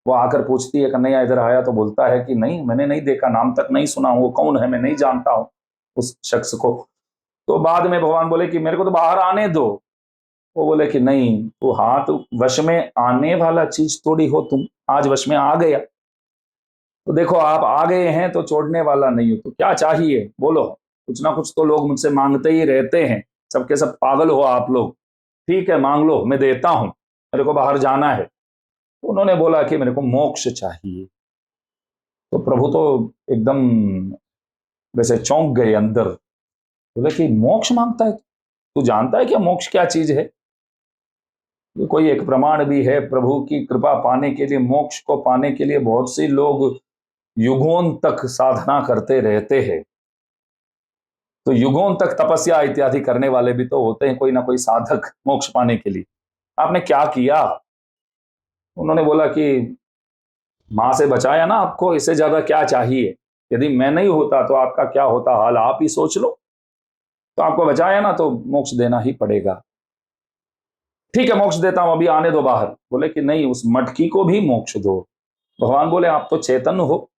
वो आकर पूछती है, कन्हैया इधर आया? तो बोलता है कि नहीं, मैंने नहीं देखा, नाम तक नहीं सुना, वो कौन है मैं नहीं जानता हूं उस शख्स को। तो बाद में भगवान बोले कि मेरे को तो बाहर आने दो। वो बोले कि नहीं, तो हाथ वश में आने वाला चीज थोड़ी हो तुम, आज वश में आ गया तो देखो आप आ गए हैं, तो छोड़ने वाला नहीं हो। तो क्या चाहिए बोलो, कुछ ना कुछ तो लोग मुझसे मांगते ही रहते हैं, सबके सब पागल हो आप लोग। ठीक है, मांग लो, मैं देता हूं, मेरे को बाहर जाना है। तो उन्होंने बोला कि मेरे को मोक्ष चाहिए। तो प्रभु तो एकदम वैसे चौंक गए अंदर, बोले कि मोक्ष मांगता है? तू जानता है क्या मोक्ष क्या चीज है? ये कोई एक प्रमाण भी है प्रभु की कृपा पाने के लिए, मोक्ष को पाने के लिए बहुत से लोग युगों तक साधना करते रहते हैं। तो युगों तक तपस्या इत्यादि करने वाले भी तो होते हैं, कोई ना कोई साधक मोक्ष पाने के लिए। आपने क्या किया? उन्होंने बोला कि मां से बचाया ना आपको, इससे ज्यादा क्या चाहिए? यदि मैं नहीं होता तो आपका क्या होता हाल, आप ही सोच लो। तो आपको बचाया ना, तो मोक्ष देना ही पड़ेगा। ठीक है, मोक्ष देता हूं, अभी आने दो बाहर। बोले कि नहीं, उस मटकी को भी मोक्ष दो। भगवान बोले, आप तो चेतन हो,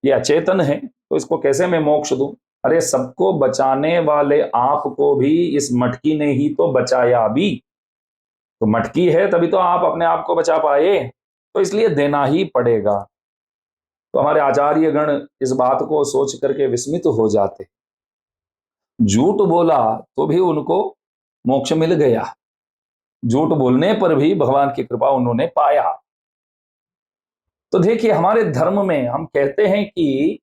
ये अचेतन है, तो इसको कैसे मैं मोक्ष दूं? अरे, सबको बचाने वाले आपको भी इस मटकी ने ही तो बचाया भी। तो मटकी है तभी तो आप अपने आप को बचा पाए, तो इसलिए देना ही पड़ेगा। तो हमारे आचार्य गण इस बात को सोच करके विस्मित हो जाते। झूठ बोला तो भी उनको मोक्ष मिल गया, झूठ बोलने पर भी भगवान की कृपा उन्होंने पाया। तो देखिए, हमारे धर्म में हम कहते हैं कि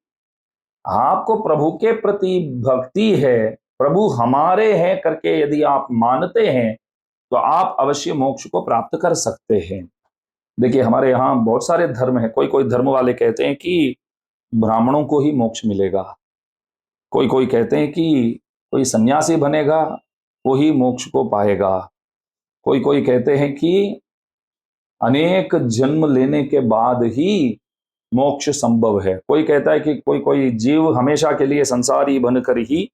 आपको प्रभु के प्रति भक्ति है, प्रभु हमारे हैं करके यदि आप मानते हैं, तो आप अवश्य मोक्ष को प्राप्त कर सकते हैं। देखिए, हमारे यहाँ बहुत सारे धर्म हैं। कोई कोई धर्म वाले कहते हैं कि ब्राह्मणों को ही मोक्ष मिलेगा, कोई कोई कहते हैं कि कोई सन्यासी बनेगा वो ही मोक्ष को पाएगा, कोई कोई कहते हैं कि अनेक जन्म लेने के बाद ही मोक्ष संभव है, कोई कहता है कि कोई कोई जीव हमेशा के लिए संसारी बनकर ही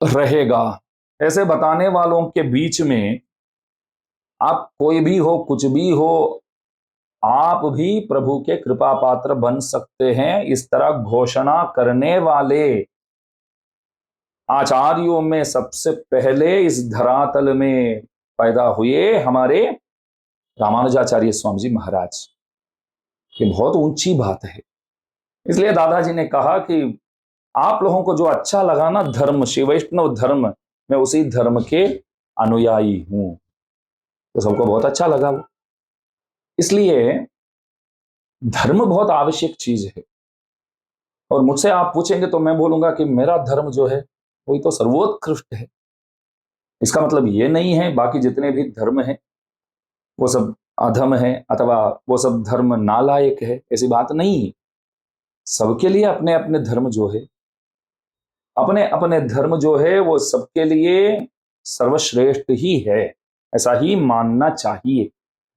रहेगा। ऐसे बताने वालों के बीच में आप कोई भी हो, कुछ भी हो, आप भी प्रभु के कृपा पात्र बन सकते हैं। इस तरह घोषणा करने वाले आचार्यों में सबसे पहले इस धरातल में पैदा हुए हमारे रामानुजाचार्य स्वामी जी महाराज। ये बहुत ऊंची बात है। इसलिए दादाजी ने कहा कि आप लोगों को जो अच्छा लगा ना धर्म, श्री वैष्णव धर्म, मैं उसी धर्म के अनुयायी हूं। तो सबको बहुत अच्छा लगा वो। इसलिए धर्म बहुत आवश्यक चीज है। और मुझसे आप पूछेंगे तो मैं बोलूंगा कि मेरा धर्म जो है वही तो सर्वोत्कृष्ट है। इसका मतलब ये नहीं है बाकी जितने भी धर्म हैं वो सब अधम है अथवा वो सब धर्म नालायक है, ऐसी बात नहीं है। सबके लिए अपने अपने धर्म जो है, अपने अपने धर्म जो है वो सबके लिए सर्वश्रेष्ठ ही है। ऐसा ही मानना चाहिए,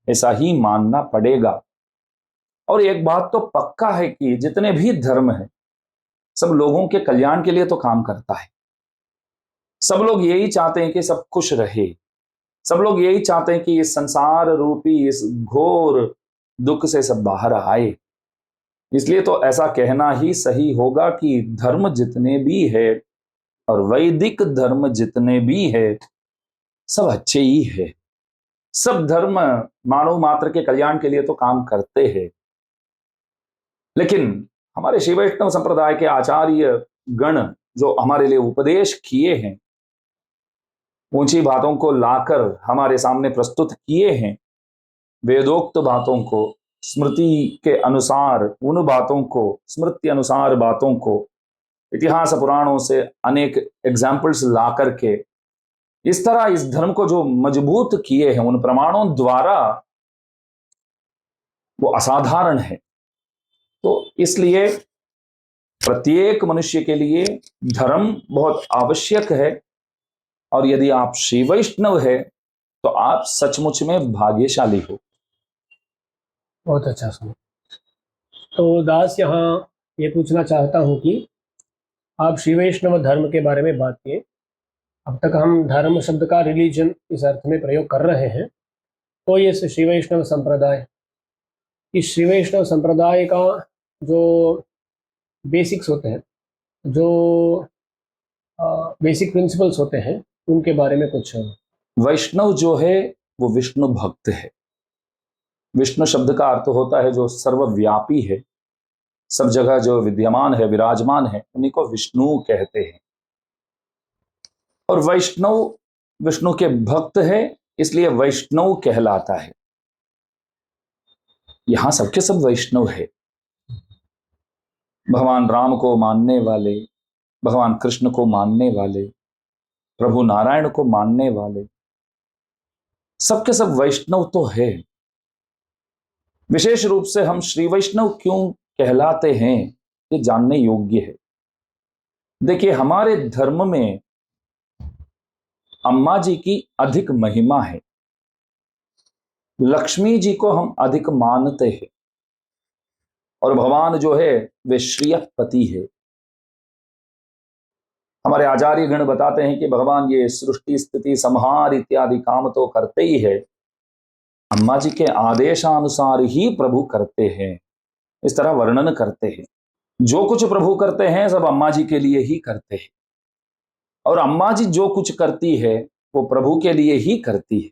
ऐसा ही मानना पड़ेगा। और एक बात तो पक्का है कि जितने भी धर्म है सब लोगों के कल्याण के लिए तो काम करता है। सब लोग यही चाहते हैं कि सब खुश रहे, सब लोग यही चाहते हैं कि इस संसार रूपी इस घोर दुख से सब बाहर आए। इसलिए तो ऐसा कहना ही सही होगा कि धर्म जितने भी है और वैदिक धर्म जितने भी है सब अच्छे ही है। सब धर्म मानव मात्र के कल्याण के लिए तो काम करते हैं। लेकिन हमारे शिव वैष्णव संप्रदाय के आचार्य गण जो हमारे लिए उपदेश किए हैं, ऊंची बातों को लाकर हमारे सामने प्रस्तुत किए हैं, वेदोक्त बातों को स्मृति के अनुसार, उन बातों को स्मृति अनुसार बातों को इतिहास पुराणों से अनेक एग्जाम्पल्स ला करके इस तरह इस धर्म को जो मजबूत किए हैं उन प्रमाणों द्वारा, वो असाधारण है। तो इसलिए प्रत्येक मनुष्य के लिए धर्म बहुत आवश्यक है। और यदि आप श्री वैष्णव है तो आप सचमुच में भाग्यशाली हो। बहुत अच्छा सुना। तो दास यहाँ ये पूछना चाहता हूँ कि आप श्री वैष्णव धर्म के बारे में बात किए। अब तक हम धर्म शब्द का रिलीजन इस अर्थ में प्रयोग कर रहे हैं। तो ये श्री वैष्णव संप्रदाय, इस श्री वैष्णव संप्रदाय का जो बेसिक्स होते हैं, जो बेसिक प्रिंसिपल्स होते हैं, उनके बारे में कुछ। वैष्णव जो है वो विष्णु भक्त है। विष्णु शब्द का अर्थ होता है जो सर्वव्यापी है, सब जगह जो विद्यमान है, विराजमान है, उन्हीं को विष्णु कहते हैं। और वैष्णव विष्णु के भक्त है, इसलिए वैष्णव कहलाता है। यहां सबके सब वैष्णव है। भगवान राम को मानने वाले, भगवान कृष्ण को मानने वाले, प्रभु नारायण को मानने वाले, सबके सब वैष्णव तो है। विशेष रूप से हम श्री वैष्णव क्यों कहलाते हैं ये जानने योग्य है। देखिए, हमारे धर्म में अम्मा जी की अधिक महिमा है, लक्ष्मी जी को हम अधिक मानते हैं, और भगवान जो है वे श्रीयपति है। हमारे आचार्य गण बताते हैं कि भगवान ये सृष्टि स्थिति संहार इत्यादि काम तो करते ही है, अम्मा जी के आदेशानुसार ही प्रभु करते हैं। इस तरह वर्णन करते हैं, जो कुछ प्रभु करते हैं सब अम्मा जी के लिए ही करते हैं, और अम्मा जी जो कुछ करती है वो प्रभु के लिए ही करती है।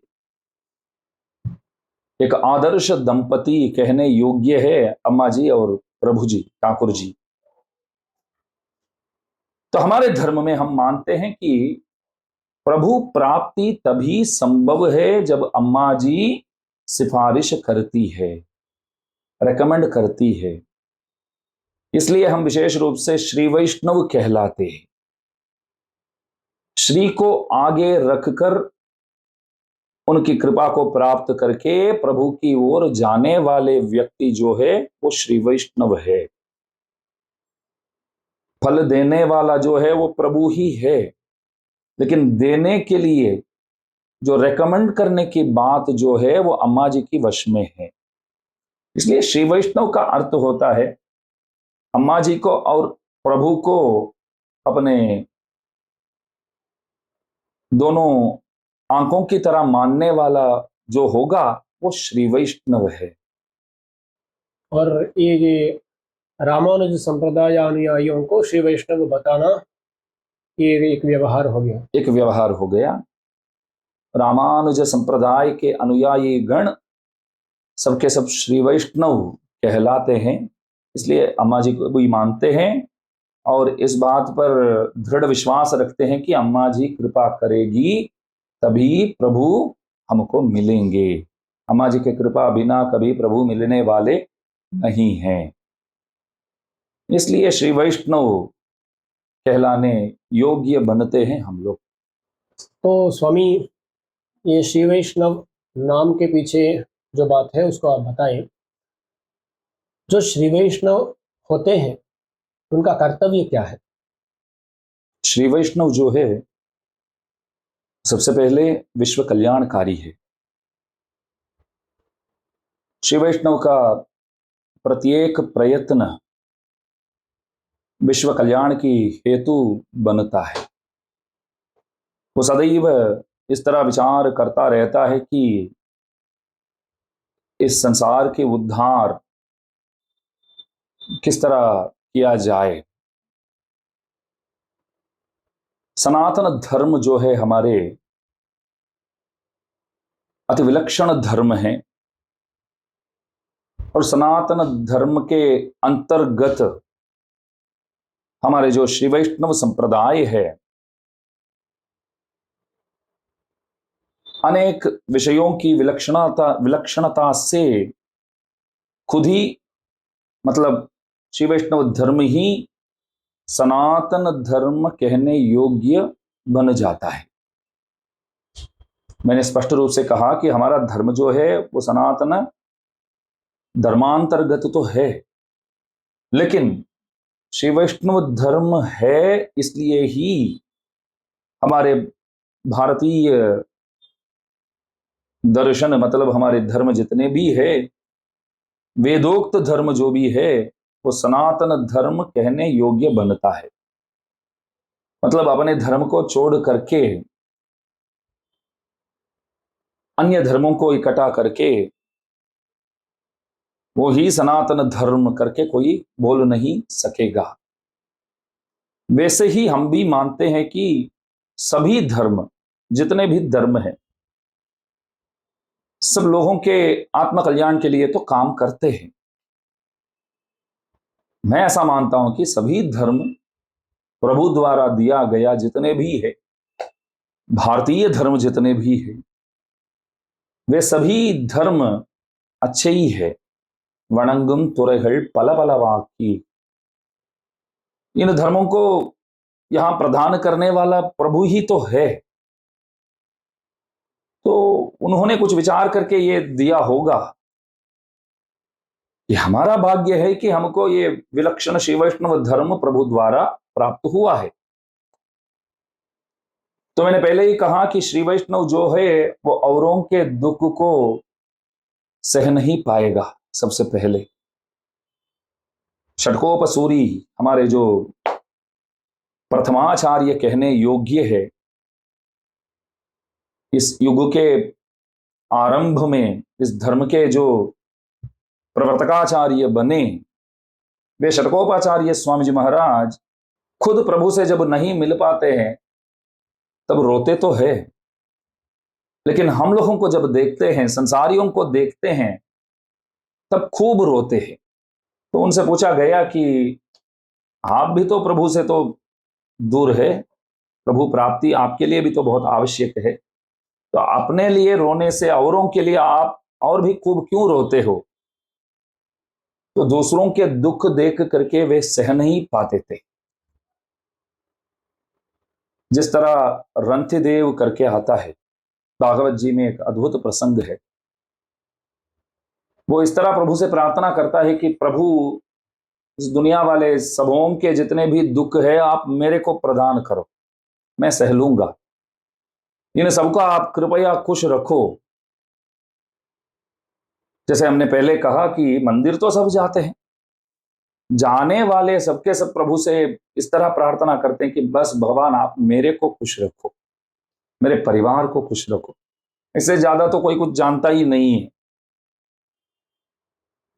एक आदर्श दंपति कहने योग्य है अम्मा जी और प्रभु जी, ठाकुर जी। तो हमारे धर्म में हम मानते हैं कि प्रभु प्राप्ति तभी संभव है जब अम्मा जी सिफारिश करती है, रेकमेंड करती है। इसलिए हम विशेष रूप से श्री वैष्णव कहलाते हैं। श्री को आगे रखकर उनकी कृपा को प्राप्त करके प्रभु की ओर जाने वाले व्यक्ति जो है वो श्री वैष्णव है। फल देने वाला जो है वो प्रभु ही है, लेकिन देने के लिए जो रेकमेंड करने की बात जो है वो अम्मा जी की वश में है। इसलिए श्री वैष्णव का अर्थ होता है अम्मा जी को और प्रभु को अपने दोनों आंखों की तरह मानने वाला जो होगा वो श्री वैष्णव है। और ये रामानुज संप्रदाय अनुयायियों को श्री वैष्णव बताना ये एक व्यवहार हो गया, एक व्यवहार हो गया। रामानुज संप्रदाय के अनुयायी गण सबके सब श्री वैष्णव कहलाते हैं, इसलिए अम्मा जी को भी मानते हैं और इस बात पर दृढ़ विश्वास रखते हैं कि अम्मा जी कृपा करेगी तभी प्रभु हमको मिलेंगे। अम्मा जी के कृपा बिना कभी प्रभु मिलने वाले नहीं हैं। इसलिए श्री वैष्णव कहलाने योग्य बनते हैं हम लोग। तो स्वामी, ये श्री वैष्णव नाम के पीछे जो बात है उसको आप बताएं। जो श्री वैष्णव होते हैं उनका कर्तव्य क्या है? श्री वैष्णव जो है सबसे पहले विश्व कल्याणकारी है। श्री वैष्णव का प्रत्येक प्रयत्न विश्व कल्याण की हेतु बनता है। वो सदैव इस तरह विचार करता रहता है कि इस संसार के उद्धार किस तरह किया जाए। सनातन धर्म जो है हमारे अति विलक्षण धर्म है और सनातन धर्म के अंतर्गत हमारे जो श्री वैष्णव संप्रदाय है अनेक विषयों की विलक्षणता से खुद ही मतलब श्री वैष्णव धर्म ही सनातन धर्म कहने योग्य बन जाता है। मैंने स्पष्ट रूप से कहा कि हमारा धर्म जो है वो सनातन धर्मांतर्गत तो है, लेकिन श्री वैष्णव धर्म है इसलिए ही हमारे भारतीय दर्शन मतलब हमारे धर्म जितने भी है, वेदोक्त धर्म जो भी है वो सनातन धर्म कहने योग्य बनता है। मतलब अपने धर्म को छोड़ करके अन्य धर्मों को इकट्ठा करके वो ही सनातन धर्म करके कोई बोल नहीं सकेगा। वैसे ही हम भी मानते हैं कि सभी धर्म जितने भी धर्म हैं सब लोगों के आत्म कल्याण के लिए तो काम करते हैं। मैं ऐसा मानता हूं कि सभी धर्म प्रभु द्वारा दिया गया जितने भी है, भारतीय धर्म जितने भी है, वे सभी धर्म अच्छे ही है। वणंगुम तुरैகள் பல பலவாக்கி, इन धर्मों को यहां प्रदान करने वाला प्रभु ही तो है। तो उन्होंने कुछ विचार करके ये दिया होगा। ये हमारा भाग्य है कि हमको ये विलक्षण श्री वैष्णव धर्म प्रभु द्वारा प्राप्त हुआ है। तो मैंने पहले ही कहा कि श्री वैष्णव जो है वो औरों के दुख को सह नहीं पाएगा। सबसे पहले षटकोपसूरी हमारे जो प्रथमाचार्य कहने योग्य है, इस युग के आरंभ में इस धर्म के जो प्रवर्तकाचार्य बने वे षटकोपाचार्य स्वामी जी महाराज खुद प्रभु से जब नहीं मिल पाते हैं तब रोते तो है, लेकिन हम लोगों को जब देखते हैं, संसारियों को देखते हैं, तब खूब रोते हैं। तो उनसे पूछा गया कि आप भी तो प्रभु से तो दूर है, प्रभु प्राप्ति आपके लिए भी तो बहुत आवश्यक है, तो अपने लिए रोने से औरों के लिए आप और भी खूब क्यों रोते हो? तो दूसरों के दुख देख करके वे सह नहीं पाते थे। जिस तरह रंतिदेव करके आता है, भागवत जी में एक अद्भुत प्रसंग है। वो इस तरह प्रभु से प्रार्थना करता है कि प्रभु इस दुनिया वाले सबों के जितने भी दुख है आप मेरे को प्रदान करो, मैं सह लूंगा, इन सबका आप कृपया खुश रखो। जैसे हमने पहले कहा कि मंदिर तो सब जाते हैं, जाने वाले सबके सब प्रभु से इस तरह प्रार्थना करते हैं कि बस भगवान आप मेरे को खुश रखो, मेरे परिवार को खुश रखो। इससे ज्यादा तो कोई कुछ जानता ही नहीं है।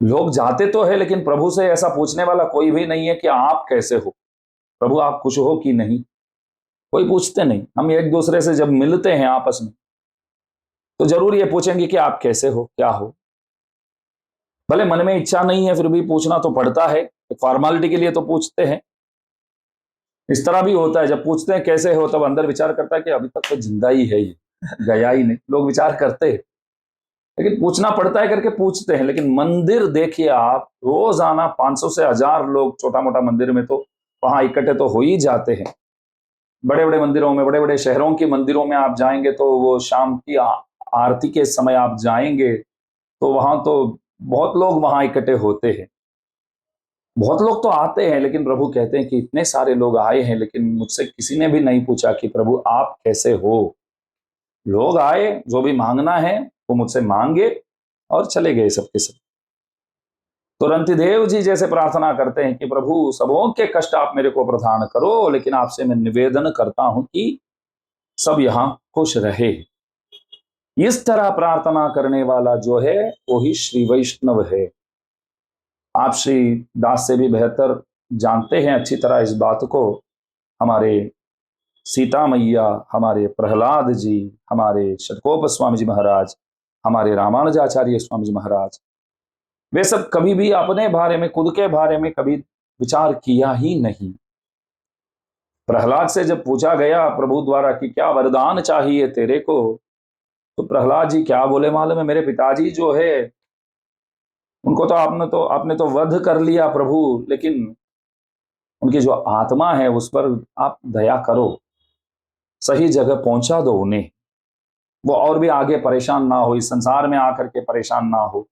लोग जाते तो है लेकिन प्रभु से ऐसा पूछने वाला कोई भी नहीं है कि आप कैसे हो, प्रभु आप खुश हो कि नहीं, कोई पूछते नहीं। हम एक दूसरे से जब मिलते हैं आपस में तो जरूर ये पूछेंगे कि आप कैसे हो, क्या हो। भले मन में इच्छा नहीं है फिर भी पूछना तो पड़ता है, फॉर्मेलिटी के लिए तो पूछते हैं। इस तरह भी होता है, जब पूछते हैं कैसे हो तब अंदर विचार करता है कि अभी तक तो जिंदा ही है ये, गया ही नहीं। लोग विचार करते हैं लेकिन पूछना पड़ता है करके पूछते हैं। लेकिन मंदिर देखिए आप, रोजाना 500 से 1000 लोग छोटा मोटा मंदिर में तो वहां इकट्ठे तो हो ही जाते हैं। बड़े बड़े मंदिरों में, बड़े बड़े शहरों के मंदिरों में आप जाएंगे तो वो शाम की आरती के समय आप जाएंगे तो वहां तो बहुत लोग वहां इकट्ठे होते हैं। बहुत लोग तो आते हैं, लेकिन प्रभु कहते हैं कि इतने सारे लोग आए हैं लेकिन मुझसे किसी ने भी नहीं पूछा कि प्रभु आप कैसे हो। लोग आए, जो भी मांगना है वो मुझसे मांगे और चले गए सबके सब। तो रंतिदेव जी जैसे प्रार्थना करते हैं कि प्रभु सबों के कष्ट आप मेरे को प्रदान करो, लेकिन आपसे मैं निवेदन करता हूं कि सब यहां खुश रहे। इस तरह प्रार्थना करने वाला जो है वो ही श्री वैष्णव है। आप श्री दास से भी बेहतर जानते हैं अच्छी तरह इस बात को। हमारे सीता मैया, हमारे प्रहलाद जी, हमारे षटकोप स्वामी जी महाराज, हमारे रामानुजाचार्य स्वामी जी महाराज, वे सब कभी भी अपने बारे में, खुद के बारे में कभी विचार किया ही नहीं। प्रहलाद से जब पूछा गया प्रभु द्वारा कि क्या वरदान चाहिए तेरे को, तो प्रहलाद जी क्या बोले मालूम है? मेरे पिताजी जो है उनको तो आपने तो वध कर लिया प्रभु, लेकिन उनकी जो आत्मा है उस पर आप दया करो, सही जगह पहुंचा दो उन्हें, वो और भी आगे परेशान ना हो, इस संसार में आकर के परेशान ना हो।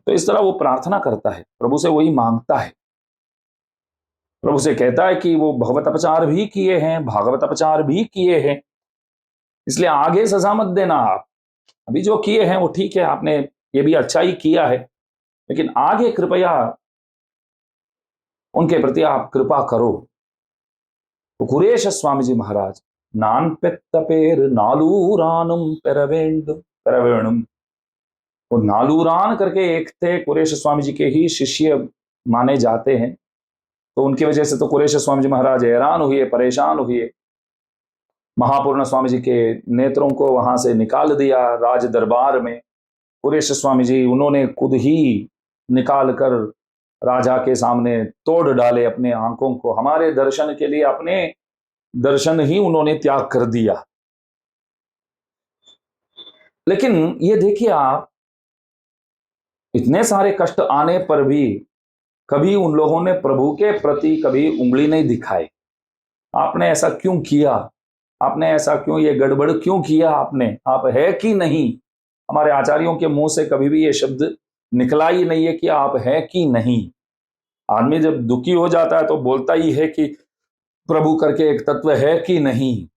तो इस तरह वो प्रार्थना करता है, प्रभु से वही मांगता है। प्रभु से कहता है कि वो भगवत अपचार भी किए हैं, भागवत अपचार भी किए हैं, इसलिए आगे सजा मत देना आप। अभी जो किए हैं वो ठीक है, आपने ये भी अच्छा ही किया है, लेकिन आगे कृपया उनके प्रति आप कृपा करो। तो कुरेश स्वामी जी महाराज नान पेर नालूरानुम पेरवेणुम, वो नालूरान करके एक थे, कुरेश स्वामी जी के ही शिष्य माने जाते हैं। तो उनकी वजह से तो कुरेश स्वामी जी महाराज हैरान हुए, परेशान हुए। महापूर्ण स्वामी जी के नेत्रों को वहां से निकाल दिया राज दरबार में। कुरेश स्वामी जी उन्होंने खुद ही निकाल कर राजा के सामने तोड़ डाले अपने आंखों को, हमारे दर्शन के लिए अपने दर्शन ही उन्होंने त्याग कर दिया। लेकिन ये देखिए आप, इतने सारे कष्ट आने पर भी कभी उन लोगों ने प्रभु के प्रति कभी उंगली नहीं दिखाई। आपने ऐसा क्यों किया, आपने ऐसा क्यों, ये गड़बड़ क्यों किया आपने, आप है कि नहीं। हमारे आचार्यों के मुंह से कभी भी ये शब्द निकला ही नहीं है कि आप है कि नहीं। आदमी जब दुखी हो जाता है तो बोलता ही है कि प्रभु करके एक तत्व है कि नहीं।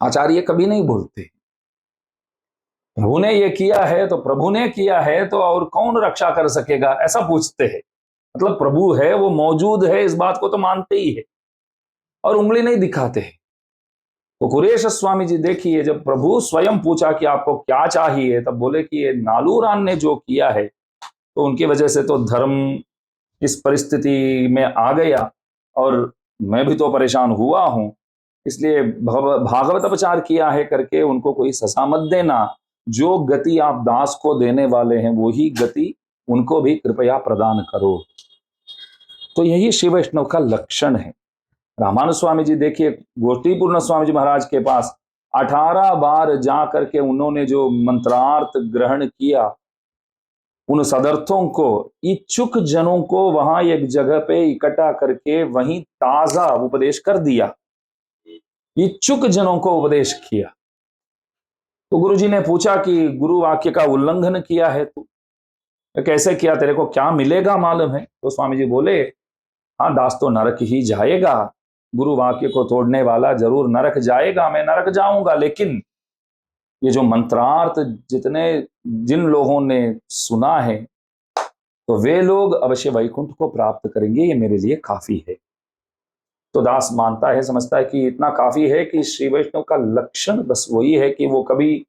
आचार्य कभी नहीं बोलते। प्रभु ने ये किया है तो प्रभु ने किया है तो और कौन रक्षा कर सकेगा, ऐसा पूछते हैं। मतलब प्रभु है, वो मौजूद है, इस बात को तो मानते ही है और उंगली नहीं दिखाते हैं। तो कुरेश स्वामी जी देखिए, जब प्रभु स्वयं पूछा कि आपको क्या चाहिए, तब बोले कि ये नालूरान ने जो किया है तो उनकी वजह से तो धर्म इस परिस्थिति में आ गया और मैं भी तो परेशान हुआ हूं, इसलिए भागवत अपचार किया है करके उनको कोई सजा मत देना। जो गति आप दास को देने वाले हैं वही गति उनको भी कृपया प्रदान करो। तो यही शिव वैष्णव का लक्षण है। रामानुज स्वामी जी देखिए, गोष्ठीपूर्ण स्वामी जी महाराज के पास 18 बार जा करके उन्होंने जो मंत्रार्थ ग्रहण किया, उन सदर्थों को, इच्छुक जनों को वहां एक जगह पे इकट्ठा करके वहीं ताजा उपदेश कर दिया, इच्छुक जनों को उपदेश किया। तो गुरुजी ने पूछा कि गुरु वाक्य का उल्लंघन किया है तू, कैसे किया, तेरे को क्या मिलेगा मालूम है? तो स्वामी जी बोले, हाँ दास तो नरक ही जाएगा, गुरु वाक्य को तोड़ने वाला जरूर नरक जाएगा, मैं नरक जाऊंगा, लेकिन ये जो मंत्रार्थ जिन लोगों ने सुना है तो वे लोग अवश्य वैकुंठ को प्राप्त करेंगे, ये मेरे लिए काफी है। तो दास मानता है, समझता है कि इतना काफी है कि श्री वैष्णव का लक्षण बस वही है कि वो कभी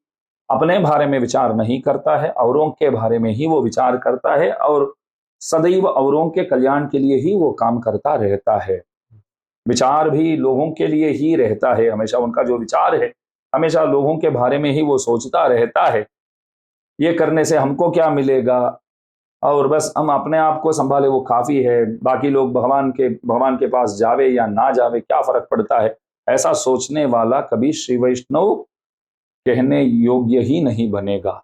अपने बारे में विचार नहीं करता है, औरों के बारे में ही वो विचार करता है और सदैव औरों के कल्याण के लिए ही वो काम करता रहता है। विचार भी लोगों के लिए ही रहता है, हमेशा उनका जो विचार है हमेशा लोगों के बारे में ही वो सोचता रहता है। ये करने से हमको क्या मिलेगा, और बस हम अपने आप को संभाले वो काफी है, बाकी लोग भगवान के पास जावे या ना जावे क्या फर्क पड़ता है, ऐसा सोचने वाला कभी श्री वैष्णव कहने योग्य ही नहीं बनेगा।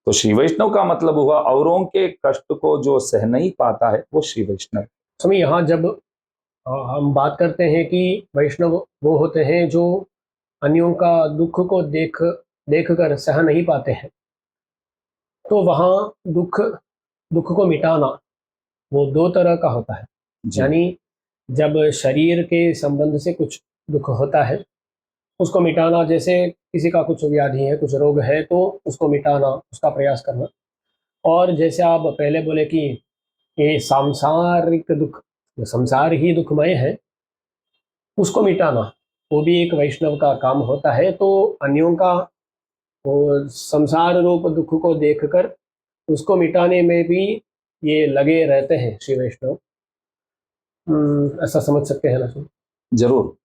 तो श्री वैष्णव का मतलब हुआ औरों के कष्ट को जो सह नहीं पाता है वो श्री वैष्णव। स्वामी, यहाँ जब हम बात करते हैं कि वैष्णव वो होते हैं जो अन्यों का दुख को देख कर सह नहीं पाते हैं, तो वहाँ दुख दुख को मिटाना वो दो तरह का होता है। जी। यानी जब शरीर के संबंध से कुछ दुख होता है, उसको मिटाना, जैसे किसी का कुछ व्याधि है, कुछ रोग है, तो उसको मिटाना, उसका प्रयास करना। और जैसे आप पहले बोले कि ये सांसारिक दुख, जो संसार ही दुखमय है, उसको मिटाना वो भी एक वैष्णव का काम होता है। तो अन्यों का वो संसार रूप दुख को देखकर उसको मिटाने में भी ये लगे रहते हैं श्री वैष्णव। ऐसा समझ सकते हैं ना सर? जरूर।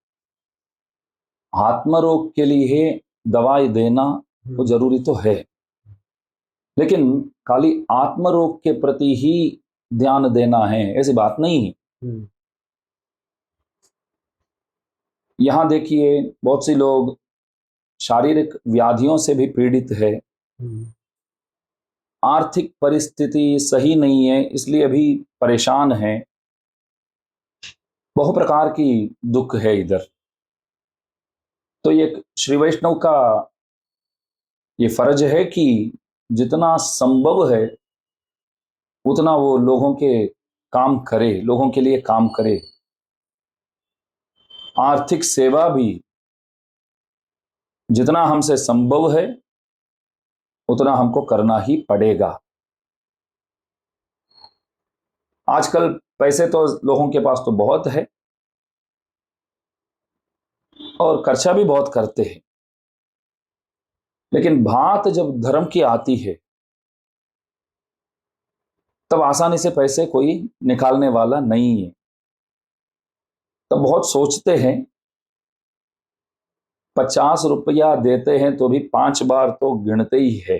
आत्म रोग के लिए दवाई देना तो जरूरी तो है, लेकिन खाली आत्म रोग के प्रति ही ध्यान देना है ऐसी बात नहीं है। यहां देखिए, बहुत से लोग शारीरिक व्याधियों से भी पीड़ित है, आर्थिक परिस्थिति सही नहीं है इसलिए अभी परेशान है, बहु प्रकार की दुख है इधर। तो ये श्री वैष्णव का ये फर्ज है कि जितना संभव है उतना वो लोगों के काम करे, लोगों के लिए काम करे। आर्थिक सेवा भी जितना हमसे संभव है उतना हमको करना ही पड़ेगा। आजकल पैसे तो लोगों के पास तो बहुत है और खर्चा भी बहुत करते हैं, लेकिन बात जब धर्म की आती है तब आसानी से पैसे कोई निकालने वाला नहीं है। तब बहुत सोचते हैं, 50 रुपया देते हैं तो भी 5 बार तो गिनते ही है।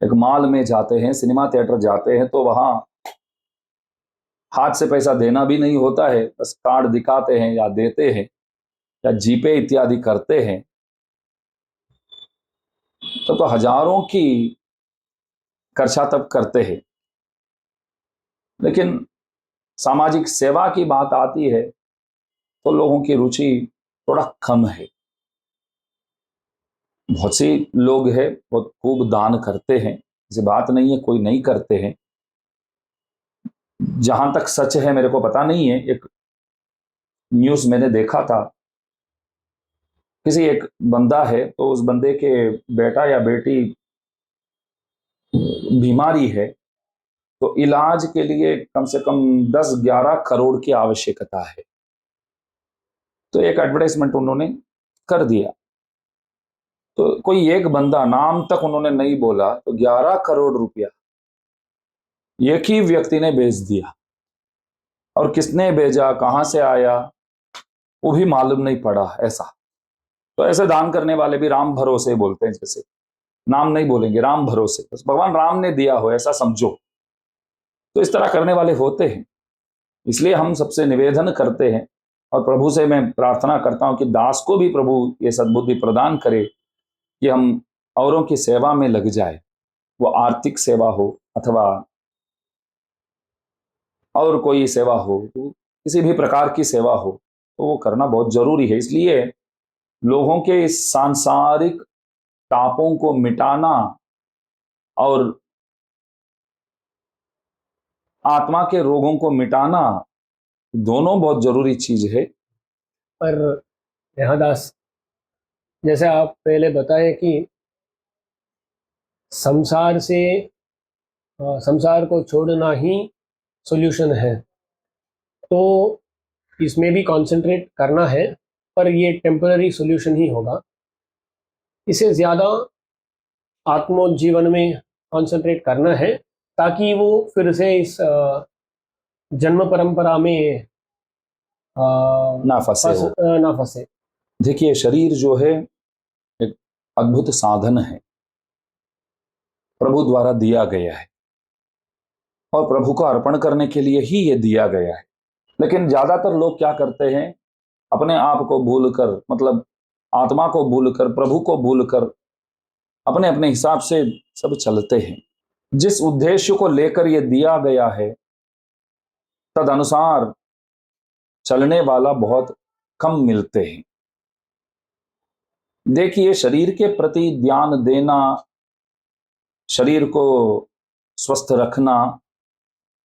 एक मॉल में जाते हैं, सिनेमा थिएटर जाते हैं, तो वहां हाथ से पैसा देना भी नहीं होता है, बस कार्ड दिखाते हैं या देते हैं या जीपे इत्यादि करते हैं। तो हजारों की खर्चा तब करते हैं, लेकिन सामाजिक सेवा की बात आती है तो लोगों की रुचि थोड़ा कम है। बहुत से लोग हैं बहुत खूब दान करते हैं, ऐसी बात नहीं है कोई नहीं करते हैं। जहां तक सच है मेरे को पता नहीं है, एक न्यूज मैंने देखा था, किसी एक बंदा है तो उस बंदे के बेटा या बेटी बीमारी है, तो इलाज के लिए कम से कम 10-11 करोड़ की आवश्यकता है। तो एक एडवर्टाइजमेंट उन्होंने कर दिया, तो कोई एक बंदा, नाम तक उन्होंने नहीं बोला, तो 11 करोड़ रुपया एक ही व्यक्ति ने भेज दिया। और किसने भेजा, कहां से आया, वो भी मालूम नहीं पड़ा। ऐसा तो ऐसे दान करने वाले भी राम भरोसे बोलते हैं, जैसे नाम नहीं बोलेंगे, राम भरोसे, बस भगवान राम ने दिया हो ऐसा समझो। तो इस तरह करने वाले होते हैं। इसलिए हम सबसे निवेदन करते हैं और प्रभु से मैं प्रार्थना करता हूं कि दास को भी प्रभु ये सद्बुद्धि प्रदान करे कि हम औरों की सेवा में लग जाए, वो आर्थिक सेवा हो अथवा और कोई सेवा हो, तो किसी भी प्रकार की सेवा हो, तो वो करना बहुत जरूरी है। इसलिए लोगों के इस सांसारिक तापों को मिटाना और आत्मा के रोगों को मिटाना दोनों बहुत जरूरी चीज है। पर यहाँ दास, जैसे आप पहले बताए कि संसार से संसार को छोड़ना ही सॉल्यूशन है, तो इसमें भी कंसंट्रेट करना है, पर ये टेम्पररी सॉल्यूशन ही होगा। इसे ज़्यादा आत्मोज्जीवन में कंसंट्रेट करना है, ताकि वो फिर से इस जन्म परंपरा में ना फंसे हो। ना फंसे। देखिए, शरीर जो है एक अद्भुत साधन है, प्रभु द्वारा दिया गया है और प्रभु को अर्पण करने के लिए ही ये दिया गया है। लेकिन ज्यादातर लोग क्या करते हैं, अपने आप को भूलकर, मतलब आत्मा को भूलकर, प्रभु को भूलकर अपने अपने हिसाब से सब चलते हैं। जिस उद्देश्य को लेकर ये दिया गया है तद अनुसार चलने वाला बहुत कम मिलते हैं। देखिए, शरीर के प्रति ध्यान देना, शरीर को स्वस्थ रखना,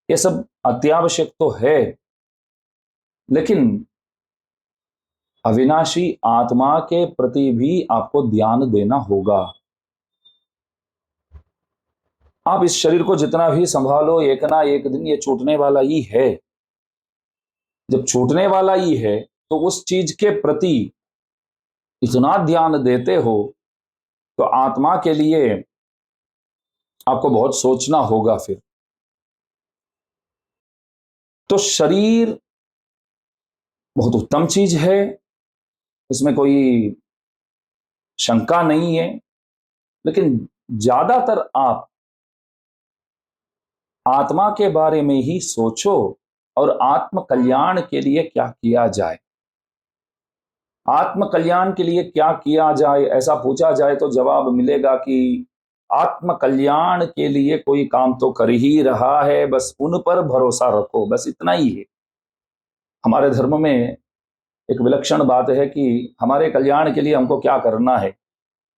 ये सब अत्यावश्यक तो है, लेकिन अविनाशी आत्मा के प्रति भी आपको ध्यान देना होगा। आप इस शरीर को जितना भी संभालो, एक ना एक दिन ये छूटने वाला ही है। जब छूटने वाला ही है तो उस चीज के प्रति इतना ध्यान देते हो तो आत्मा के लिए आपको बहुत सोचना होगा। फिर तो शरीर बहुत उत्तम चीज है, इसमें कोई शंका नहीं है, लेकिन ज्यादातर आप आत्मा के बारे में ही सोचो और आत्म कल्याण के लिए क्या किया जाए। आत्म कल्याण के लिए क्या किया जाए ऐसा पूछा जाए तो जवाब मिलेगा कि आत्म कल्याण के लिए कोई काम तो कर ही रहा है, बस उन पर भरोसा रखो, बस इतना ही है। हमारे धर्म में एक विलक्षण बात है कि हमारे कल्याण के लिए हमको क्या करना है।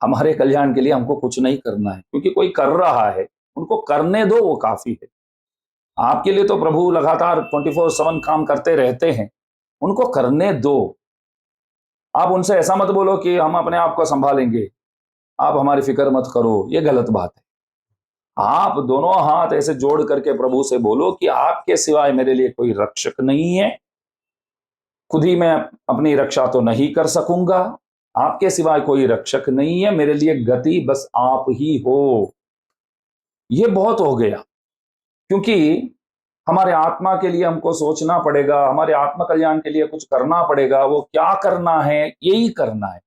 हमारे कल्याण के लिए हमको कुछ नहीं करना है, क्योंकि कोई कर रहा है, उनको करने दो, वो काफी है। आपके लिए तो प्रभु लगातार 24/7 काम करते रहते हैं, उनको करने दो। आप उनसे ऐसा मत बोलो कि हम अपने आप को संभालेंगे, आप हमारी फिक्र मत करो, ये गलत बात है। आप दोनों हाथ ऐसे जोड़ करके प्रभु से बोलो कि आपके सिवाय मेरे लिए कोई रक्षक नहीं है, खुद ही मैं अपनी रक्षा तो नहीं कर सकूंगा, आपके सिवाय कोई रक्षक नहीं है, मेरे लिए गति बस आप ही हो। ये बहुत हो गया, क्योंकि हमारे आत्मा के लिए हमको सोचना पड़ेगा, हमारे आत्म कल्याण के लिए कुछ करना पड़ेगा। वो क्या करना है, यही करना है।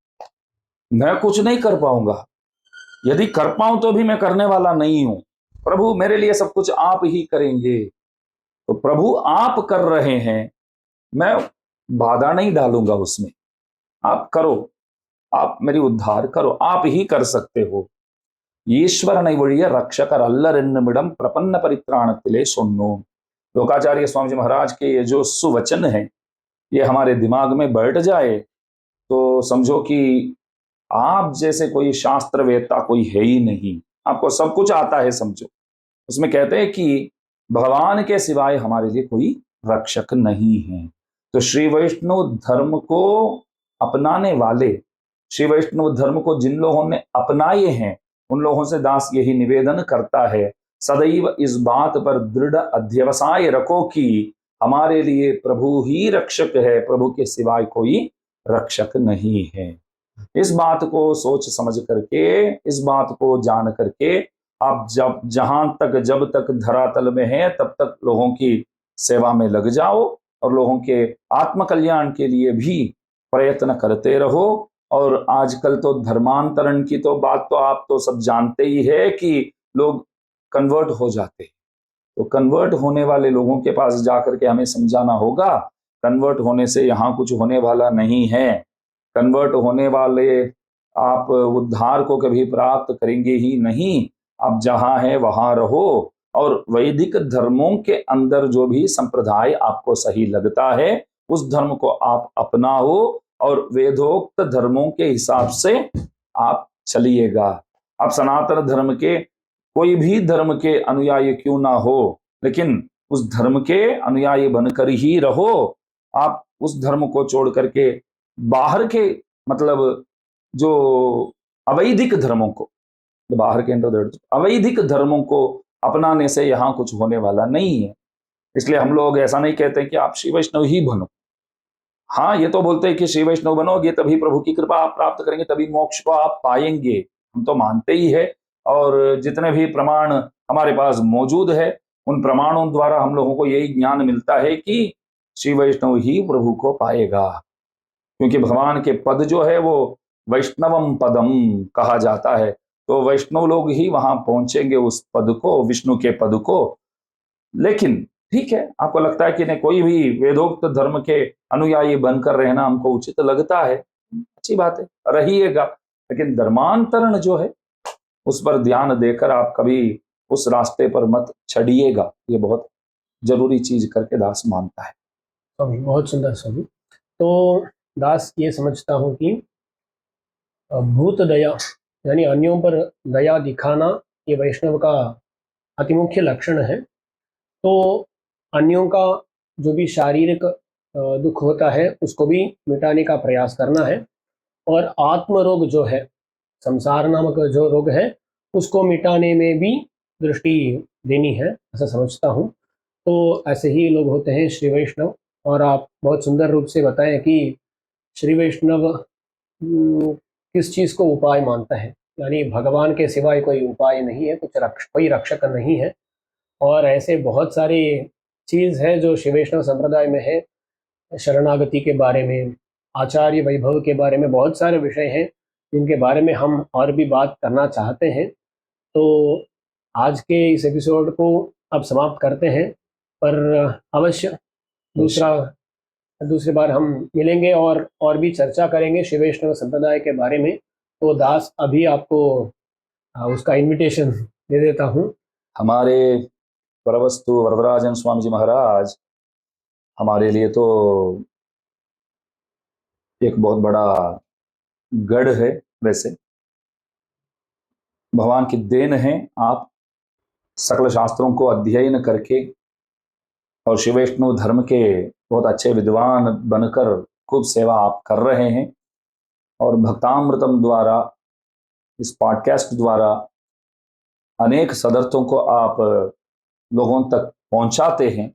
मैं कुछ नहीं कर पाऊंगा, यदि कर पाऊं तो भी मैं करने वाला नहीं हूं। प्रभु मेरे लिए सब कुछ आप ही करेंगे। तो प्रभु आप कर रहे हैं, मैं बाधा नहीं डालूंगा उसमें। आप करो, आप मेरी उद्धार करो, आप ही कर सकते हो। ईश्वर नैवड़िय रक्षकर अल्लरिन्नमिडम प्रपन्न परित्राणतिले सोन्नो। लोकाचार्य स्वामी जी महाराज के ये जो सुवचन है, ये हमारे दिमाग में बैठ जाए तो समझो कि आप जैसे कोई शास्त्रवेत्ता कोई है ही नहीं, आपको सब कुछ आता है समझो। उसमें कहते हैं कि भगवान के सिवाय हमारे लिए कोई रक्षक नहीं है। तो श्री वैष्णव धर्म को अपनाने वाले, श्री वैष्णव धर्म को जिन लोगों ने अपनाए हैं, उन लोगों से दास यही निवेदन करता है, सदैव इस बात पर दृढ़ अध्यवसाय रखो कि हमारे लिए प्रभु ही रक्षक है, प्रभु के सिवाय कोई रक्षक नहीं है। इस बात को सोच समझ करके, इस बात को जान करके आप जब तक धरातल में है तब तक लोगों की सेवा में लग जाओ और लोगों के आत्म कल्याण के लिए भी प्रयत्न करते रहो। और आजकल तो धर्मांतरण की तो बात तो आप तो सब जानते ही है कि लोग कन्वर्ट हो जाते हैं। तो कन्वर्ट होने वाले लोगों के पास जाकर के हमें समझाना होगा, कन्वर्ट होने से यहाँ कुछ होने वाला नहीं है। कन्वर्ट होने वाले आप उद्धार को कभी प्राप्त करेंगे ही नहीं। आप जहां हैं वहां रहो और वैदिक धर्मों के अंदर जो भी संप्रदाय आपको सही लगता है उस धर्म को आप अपनाओ और वेदोक्त धर्मों के हिसाब से आप चलिएगा। आप सनातन धर्म के, कोई भी धर्म के अनुयायी क्यों ना हो, लेकिन उस धर्म के अनुयायी बनकर ही रहो। आप उस धर्म को छोड़ करके बाहर के, मतलब जो अवैधिक धर्मों को, बाहर के अवैधिक धर्मों को अपनाने से यहाँ कुछ होने वाला नहीं है। इसलिए हम लोग ऐसा नहीं कहते कि आप श्री वैष्णव ही बनो। हाँ, ये तो बोलते हैं कि श्री वैष्णव बनोगे तभी प्रभु की कृपा आप प्राप्त करेंगे, तभी मोक्ष को आप पाएंगे। हम तो मानते ही है, और जितने भी प्रमाण हमारे पास मौजूद है उन प्रमाणों द्वारा हम लोगों को यही ज्ञान मिलता है कि श्री वैष्णव ही प्रभु को पाएगा। क्योंकि भगवान के पद जो है वो वैष्णवम पदम कहा जाता है, तो वैष्णव लोग ही वहां पहुंचेंगे उस पद को, विष्णु के पद को। लेकिन ठीक है, आपको लगता है कि नहीं, कोई भी वेदोक्त धर्म के अनुयायी बनकर रहना हमको उचित लगता है, अच्छी बात है, रहिएगा। लेकिन धर्मांतरण जो है उस पर ध्यान देकर आप कभी उस रास्ते पर मत चढ़िएगा, ये बहुत जरूरी चीज करके दास मानता है। स्वामी बहुत सुंदर स्वामी। तो दास ये समझता हूँ कि भूत दया यानी अन्यों पर दया दिखाना ये वैष्णव का अति मुख्य लक्षण है। तो अन्यों का जो भी शारीरिक दुख होता है उसको भी मिटाने का प्रयास करना है, और आत्म रोग जो है, संसार नामक जो रोग है, उसको मिटाने में भी दृष्टि देनी है, ऐसा समझता हूँ। तो ऐसे ही लोग होते हैं श्री वैष्णव। और आप बहुत सुंदर रूप से बताएं कि श्री वैष्णव किस चीज़ को उपाय मानता है, यानी भगवान के सिवाय कोई उपाय नहीं है, कोई रक्षक नहीं है। और ऐसे बहुत सारी चीज़ है जो श्री वैष्णव संप्रदाय में है, शरणागति के बारे में, आचार्य वैभव के बारे में बहुत सारे विषय हैं जिनके बारे में हम और भी बात करना चाहते हैं। तो आज के इस एपिसोड को अब समाप्त करते हैं, पर अवश्य दूसरी बार हम मिलेंगे और भी चर्चा करेंगे श्री वैष्णव संप्रदाय के बारे में। तो दास अभी आपको उसका इनविटेशन दे देता हूँ। हमारे परवस्तु वरदराजन स्वामी जी महाराज हमारे लिए तो एक बहुत बड़ा गढ़ है। वैसे भगवान की देन है, आप सकल शास्त्रों को अध्ययन करके और शिव वैष्णव धर्म के बहुत अच्छे विद्वान बनकर खूब सेवा आप कर रहे हैं, और भक्तामृतम द्वारा, इस पॉडकास्ट द्वारा अनेक सदर्थों को आप लोगों तक पहुंचाते हैं।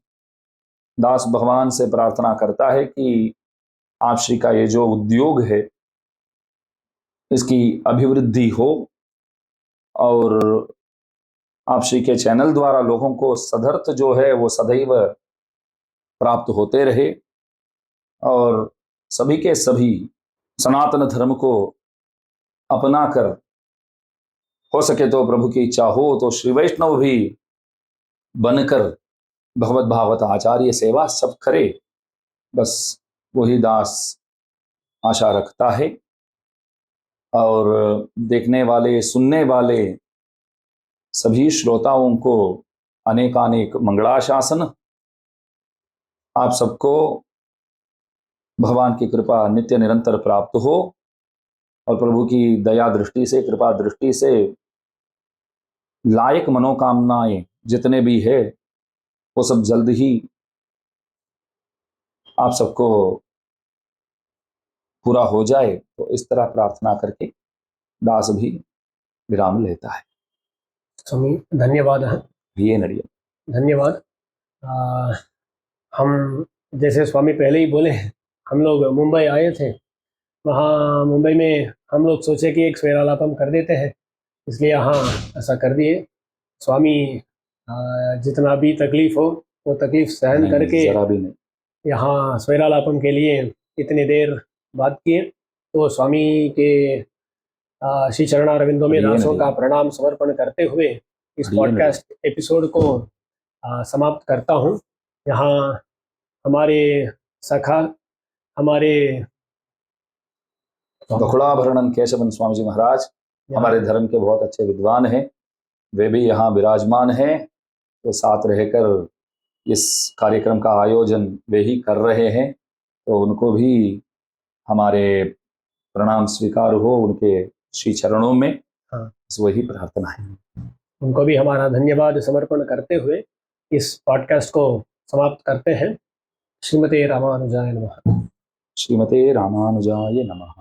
दास भगवान से प्रार्थना करता है कि आप श्री का ये जो उद्योग है इसकी अभिवृद्धि हो, और आप श्री के चैनल द्वारा लोगों को सदर्थ जो है वो सदैव प्राप्त होते रहे, और सभी के सभी सनातन धर्म को अपनाकर, हो सके तो प्रभु की इच्छा हो तो श्री वैष्णव भी बनकर भगवत भागवत आचार्य सेवा सब करे। बस वही दास आशा रखता है। और देखने वाले सुनने वाले सभी श्रोताओं को अनेकानेक मंगलाशासन। आप सबको भगवान की कृपा नित्य निरंतर प्राप्त हो, और प्रभु की दया दृष्टि से, कृपा दृष्टि से लायक मनोकामनाएं जितने भी है वो सब जल्द ही आप सबको पूरा हो जाए। तो इस तरह प्रार्थना करके दास भी विराम लेता है। स्वामी धन्यवाद है। ये नड़िया धन्यवाद। हम जैसे स्वामी पहले ही बोले, हम लोग मुंबई आए थे। वहाँ मुंबई में हम लोग सोचे कि एक स्वेरालापम कर देते हैं, इसलिए यहाँ ऐसा कर दिए। स्वामी जितना भी तकलीफ हो वो तकलीफ सहन करके जरा भी नहीं, यहाँ स्वेरालापम के लिए इतनी देर बात किए। तो स्वामी के श्री चरणारविंदों में दासों का प्रणाम समर्पण करते हुए इस पॉडकास्ट एपिसोड को समाप्त करता हूँ। यहाँ हमारे सखा, हमारे बकुड़ाभरणन केशवन स्वामी जी महाराज हमारे धर्म के बहुत अच्छे विद्वान हैं, वे भी यहाँ विराजमान हैं। तो साथ रहकर इस कार्यक्रम का आयोजन वे ही कर रहे हैं, तो उनको भी हमारे प्रणाम स्वीकार हो उनके श्री चरणों में। हाँ, वही प्रार्थना है। उनको भी हमारा धन्यवाद समर्पण करते हुए इस पॉडकास्ट को समाप्त करते हैं। श्रीमते रामानुजाय नमः। श्रीमते रामानुजाय नमः।